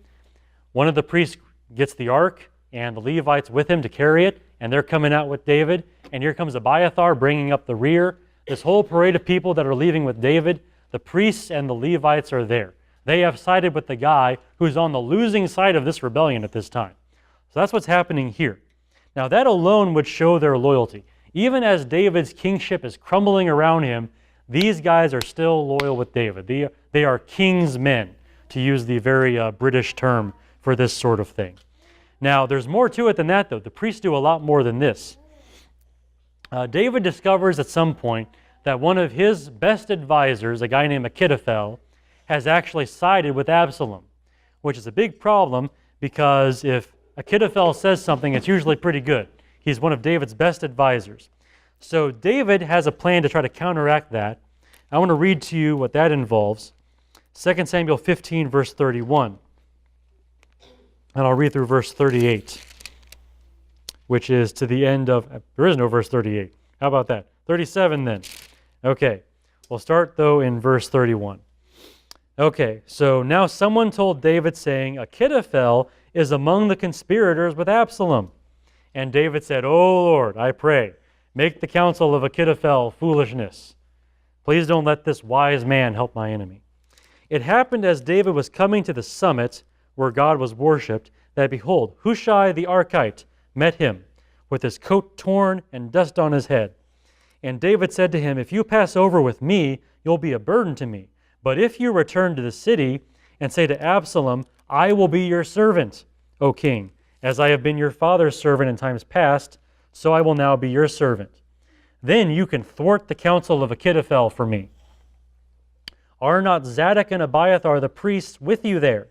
one of the priests gets the ark and the Levites with him to carry it, and they're coming out with David. And here comes Abiathar bringing up the rear. This whole parade of people that are leaving with David, the priests and the Levites are there. They have sided with the guy who's on the losing side of this rebellion at this time. So that's what's happening here. Now that alone would show their loyalty. Even as David's kingship is crumbling around him, these guys are still loyal with David. They are king's men, to use the very British term for this sort of thing. Now there's more to it than that though. The priests do a lot more than this. David discovers at some point that one of his best advisors, a guy named Ahithophel, has actually sided with Absalom, which is a big problem because if Ahithophel says something, it's usually pretty good. He's one of David's best advisors. So David has a plan to try to counteract that. I want to read to you what that involves. 2 Samuel 15, verse 31. And I'll read through verse 38, which is to the end of, there is no verse 38. How about that? 37 then. Okay, we'll start though in verse 31. Okay, so now someone told David saying, Ahithophel is among the conspirators with Absalom. And David said, O Lord, I pray, make the counsel of Ahithophel foolishness. Please don't let this wise man help my enemy. It happened as David was coming to the summit where God was worshipped, that behold, Hushai the Archite met him, with his coat torn and dust on his head. And David said to him, if you pass over with me, you'll be a burden to me. But if you return to the city and say to Absalom, I will be your servant, O king, as I have been your father's servant in times past, so I will now be your servant. Then you can thwart the counsel of Ahithophel for me. Are not Zadok and Abiathar the priests with you there?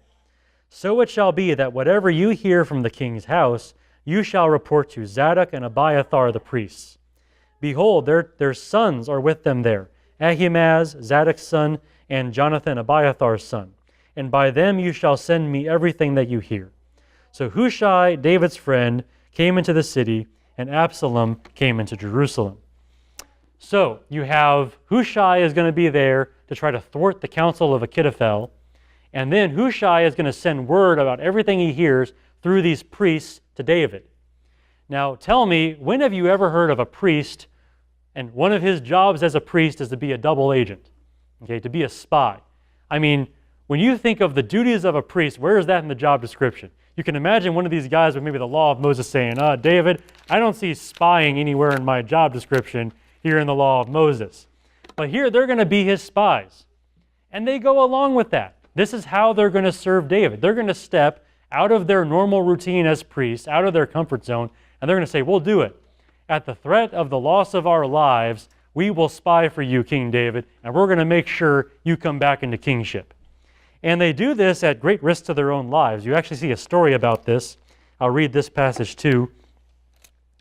So it shall be that whatever you hear from the king's house, you shall report to Zadok and Abiathar the priests. Behold, their sons are with them there, Ahimaaz, Zadok's son, and Jonathan, Abiathar's son. And by them you shall send me everything that you hear. So Hushai, David's friend, came into the city, and Absalom came into Jerusalem. So you have Hushai is going to be there to try to thwart the counsel of Ahithophel, and then Hushai is going to send word about everything he hears through these priests to David. Now tell me, when have you ever heard of a priest, and one of his jobs as a priest is to be a double agent, okay, to be a spy? I mean, when you think of the duties of a priest, where is that in the job description? You can imagine one of these guys with maybe the law of Moses saying, David, I don't see spying anywhere in my job description here in the law of Moses. But here they're going to be his spies. And they go along with that. This is how they're going to serve David. They're going to step out of their normal routine as priests, out of their comfort zone, and they're going to say, we'll do it. At the threat of the loss of our lives, we will spy for you, King David, and we're going to make sure you come back into kingship. And they do this at great risk to their own lives. You actually see a story about this. I'll read this passage too.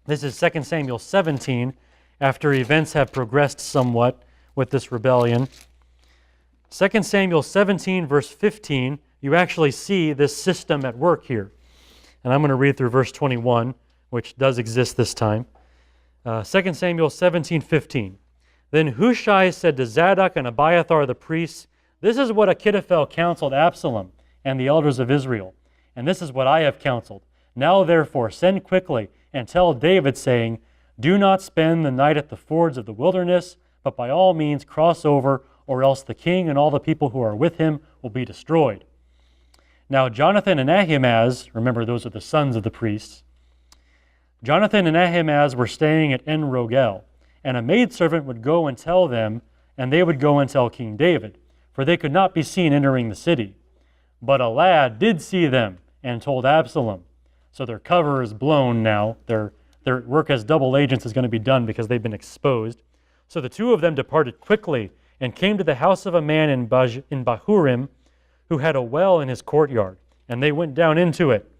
This is 2 Samuel 17, after events have progressed somewhat with this rebellion. 2 Samuel 17, verse 15, you actually see this system at work here. And I'm going to read through verse 21, which does exist this time. 2 Samuel 17, 15. Then Hushai said to Zadok and Abiathar the priests, this is what Ahithophel counseled Absalom and the elders of Israel, and this is what I have counseled. Now therefore send quickly and tell David, saying, do not spend the night at the fords of the wilderness, but by all means cross over, or else the king and all the people who are with him will be destroyed. Now Jonathan and Ahimaaz, remember those are the sons of the priests, Jonathan and Ahimaaz were staying at En-Rogel, and a maidservant would go and tell them, and they would go and tell King David, for they could not be seen entering the city. But a lad did see them and told Absalom. So their cover is blown now. Their work as double agents is going to be done because they've been exposed. So the two of them departed quickly and came to the house of a man in Bahurim who had a well in his courtyard, and they went down into it.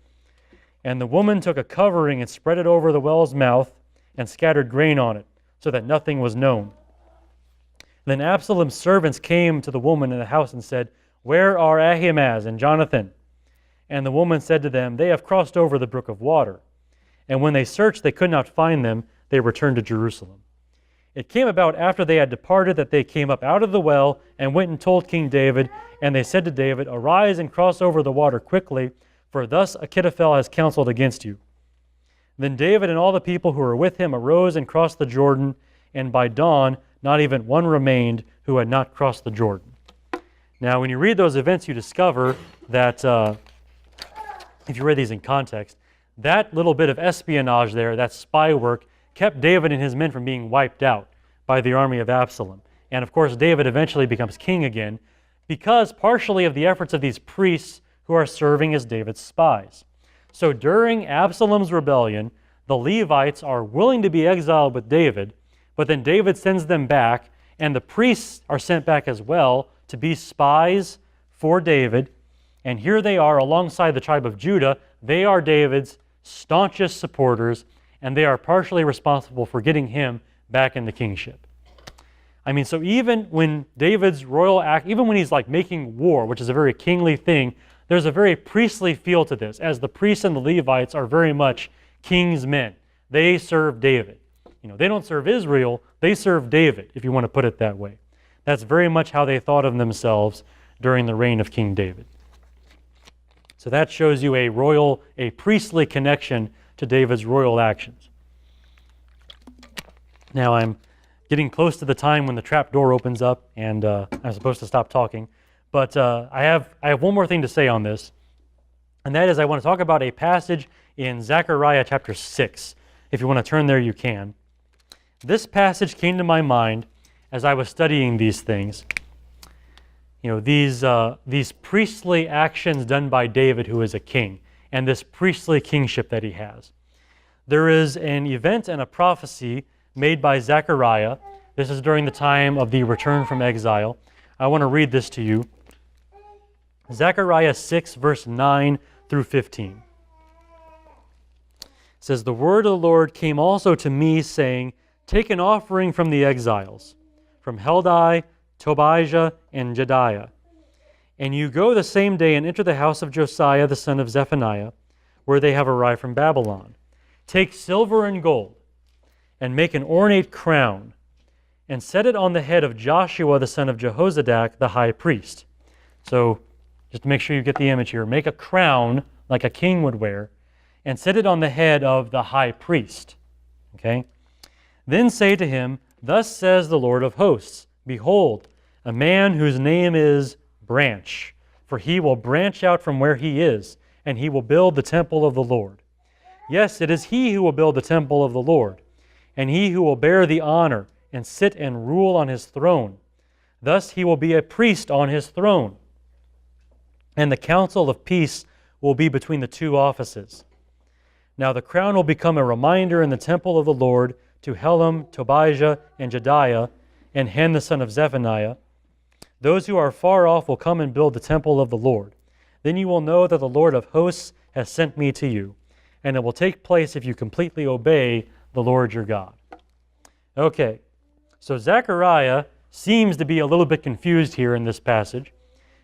And the woman took a covering and spread it over the well's mouth and scattered grain on it, so that nothing was known. Then Absalom's servants came to the woman in the house and said, where are Ahimaaz and Jonathan? And the woman said to them, they have crossed over the brook of water. And when they searched, they could not find them. They returned to Jerusalem. It came about after they had departed that they came up out of the well and went and told King David. And they said to David, arise and cross over the water quickly, for thus Ahithophel has counseled against you. Then David and all the people who were with him arose and crossed the Jordan, and by dawn not even one remained who had not crossed the Jordan. Now, when you read those events, you discover that, if you read these in context, that little bit of espionage there, that spy work, kept David and his men from being wiped out by the army of Absalom. And of course, David eventually becomes king again because partially of the efforts of these priests who are serving as David's spies. So during Absalom's rebellion, the Levites are willing to be exiled with David, but then David sends them back, and the priests are sent back as well to be spies for David. And here they are alongside the tribe of Judah. They are David's staunchest supporters, and they are partially responsible for getting him back in the kingship. I mean, so even when David's royal act, even when he's like making war, which is a very kingly thing, there's a very priestly feel to this, as the priests and the Levites are very much king's men. They serve David. You know, they don't serve Israel, they serve David, if you want to put it that way. That's very much how they thought of themselves during the reign of King David. So that shows you a priestly connection to David's royal actions. Now I'm getting close to the time when the trap door opens up, and I'm supposed to stop talking. But I have one more thing to say on this, and that is I want to talk about a passage in Zechariah chapter 6. If you want to turn there, you can. This passage came to my mind as I was studying these things. You know, these priestly actions done by David, who is a king, and this priestly kingship that he has. There is an event and a prophecy made by Zechariah. This is during the time of the return from exile. I want to read this to you. Zechariah 6, verse 9 through 15. It says, the word of the Lord came also to me, saying, take an offering from the exiles, from Heldai, Tobijah, and Jediah. And you go the same day and enter the house of Josiah the son of Zephaniah, where they have arrived from Babylon. Take silver and gold, and make an ornate crown, and set it on the head of Joshua the son of Jehozadak, the high priest. So, just to make sure you get the image here, make a crown like a king would wear, and set it on the head of the high priest. Okay? Then say to him, thus says the Lord of hosts, behold, a man whose name is Branch, for he will branch out from where he is, and he will build the temple of the Lord. Yes, it is he who will build the temple of the Lord, and he who will bear the honor and sit and rule on his throne. Thus he will be a priest on his throne, and the council of peace will be between the two offices. Now the crown will become a reminder in the temple of the Lord to Helam, Tobijah, and Jediah, and Hen the son of Zephaniah. Those who are far off will come and build the temple of the Lord. Then you will know that the Lord of hosts has sent me to you, and it will take place if you completely obey the Lord your God. Okay, so Zechariah seems to be a little bit confused here in this passage,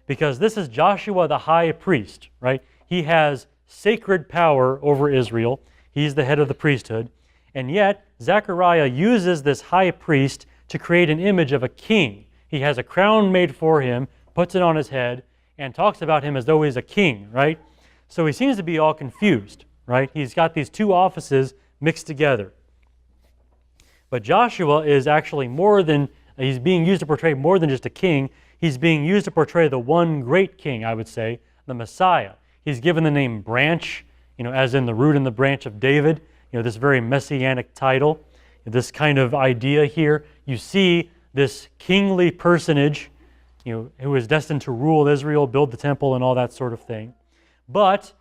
because this is Joshua the high priest, right? He has sacred power over Israel. He's the head of the priesthood. And yet, Zechariah uses this high priest to create an image of a king. He has a crown made for him, puts it on his head, and talks about him as though he's a king, right? So he seems to be all confused, right? He's got these two offices mixed together. But Joshua is actually he's being used to portray more than just a king. He's being used to portray the one great king, I would say, the Messiah. He's given the name branch, as in the root and the branch of David, this very messianic title, this kind of idea here. You see this kingly personage, who is destined to rule Israel, build the temple, and all that sort of thing. But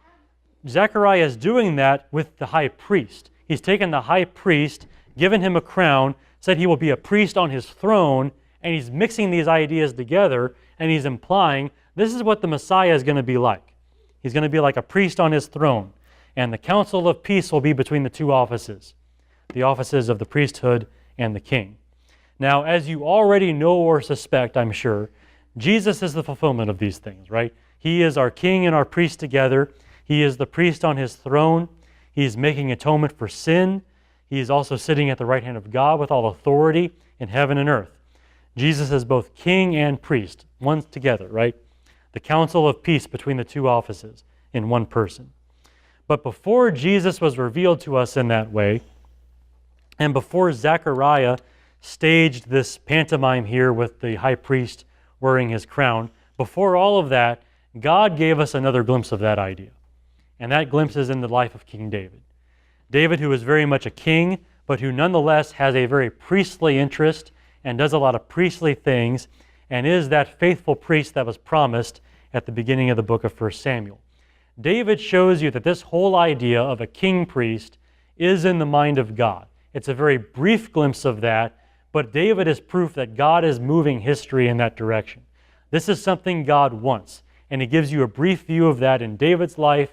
Zechariah is doing that with the high priest. He's taken the high priest, given him a crown, said he will be a priest on his throne, and he's mixing these ideas together, and he's implying this is what the Messiah is going to be like. He's going to be like a priest on his throne, and the council of peace will be between the two offices, the offices of the priesthood and the king. Now, as you already know or suspect, I'm sure, Jesus is the fulfillment of these things, right? He is our king and our priest together. He is the priest on his throne. He is making atonement for sin. He is also sitting at the right hand of God with all authority in heaven and earth. Jesus is both king and priest, one together, right? The council of peace between the two offices in one person. But before Jesus was revealed to us in that way, and before Zechariah staged this pantomime here with the high priest wearing his crown, before all of that, God gave us another glimpse of that idea. And that glimpse is in the life of King David. David, who is very much a king, but who nonetheless has a very priestly interest and does a lot of priestly things, and is that faithful priest that was promised at the beginning of the book of 1 Samuel. David shows you that this whole idea of a king priest is in the mind of God. It's a very brief glimpse of that, but David is proof that God is moving history in that direction. This is something God wants, and he gives you a brief view of that in David's life.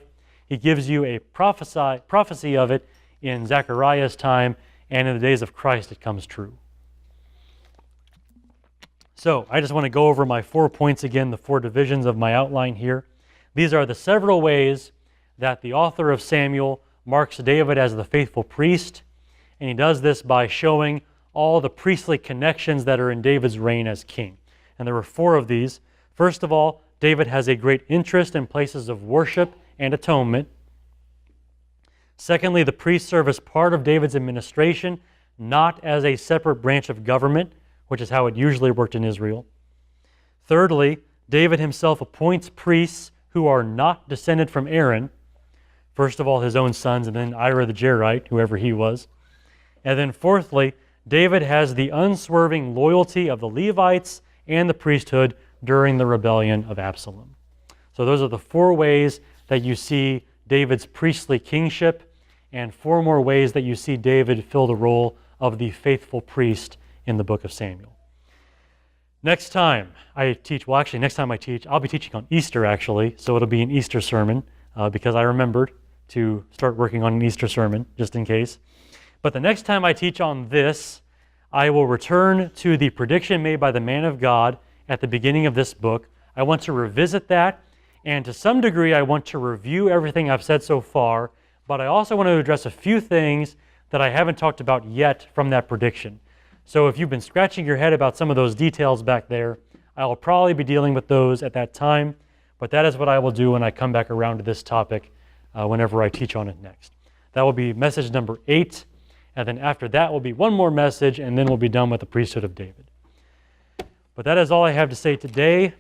He gives you a prophecy of it in Zechariah's time, and in the days of Christ it comes true. So I just want to go over my 4 points again, the 4 divisions of my outline here. These are the several ways that the author of Samuel marks David as the faithful priest, and he does this by showing all the priestly connections that are in David's reign as king. And there were 4 of these. First of all, David has a great interest in places of worship and atonement. Secondly, the priests serve as part of David's administration, not as a separate branch of government, which is how it usually worked in Israel. Thirdly, David himself appoints priests who are not descended from Aaron. First of all, his own sons, and then Ira the Jairite, whoever he was. And then fourthly, David has the unswerving loyalty of the Levites and the priesthood during the rebellion of Absalom. So those are the 4 ways that you see David's priestly kingship, and 4 more ways that you see David fill the role of the faithful priest in the book of Samuel. Next time I teach, I'll be teaching on Easter actually, so it'll be an Easter sermon because I remembered to start working on an Easter sermon just in case. But the next time I teach on this, I will return to the prediction made by the man of God at the beginning of this book. I want to revisit that, and to some degree I want to review everything I've said so far, but I also want to address a few things that I haven't talked about yet from that prediction. So if you've been scratching your head about some of those details back there, I will probably be dealing with those at that time, but that is what I will do when I come back around to this topic whenever I teach on it next. That will be message number 8, and then after that will be one more message, and then we'll be done with the priesthood of David. But that is all I have to say today.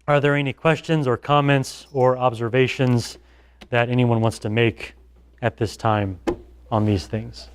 Are there any questions or comments or observations that anyone wants to make at this time on these things?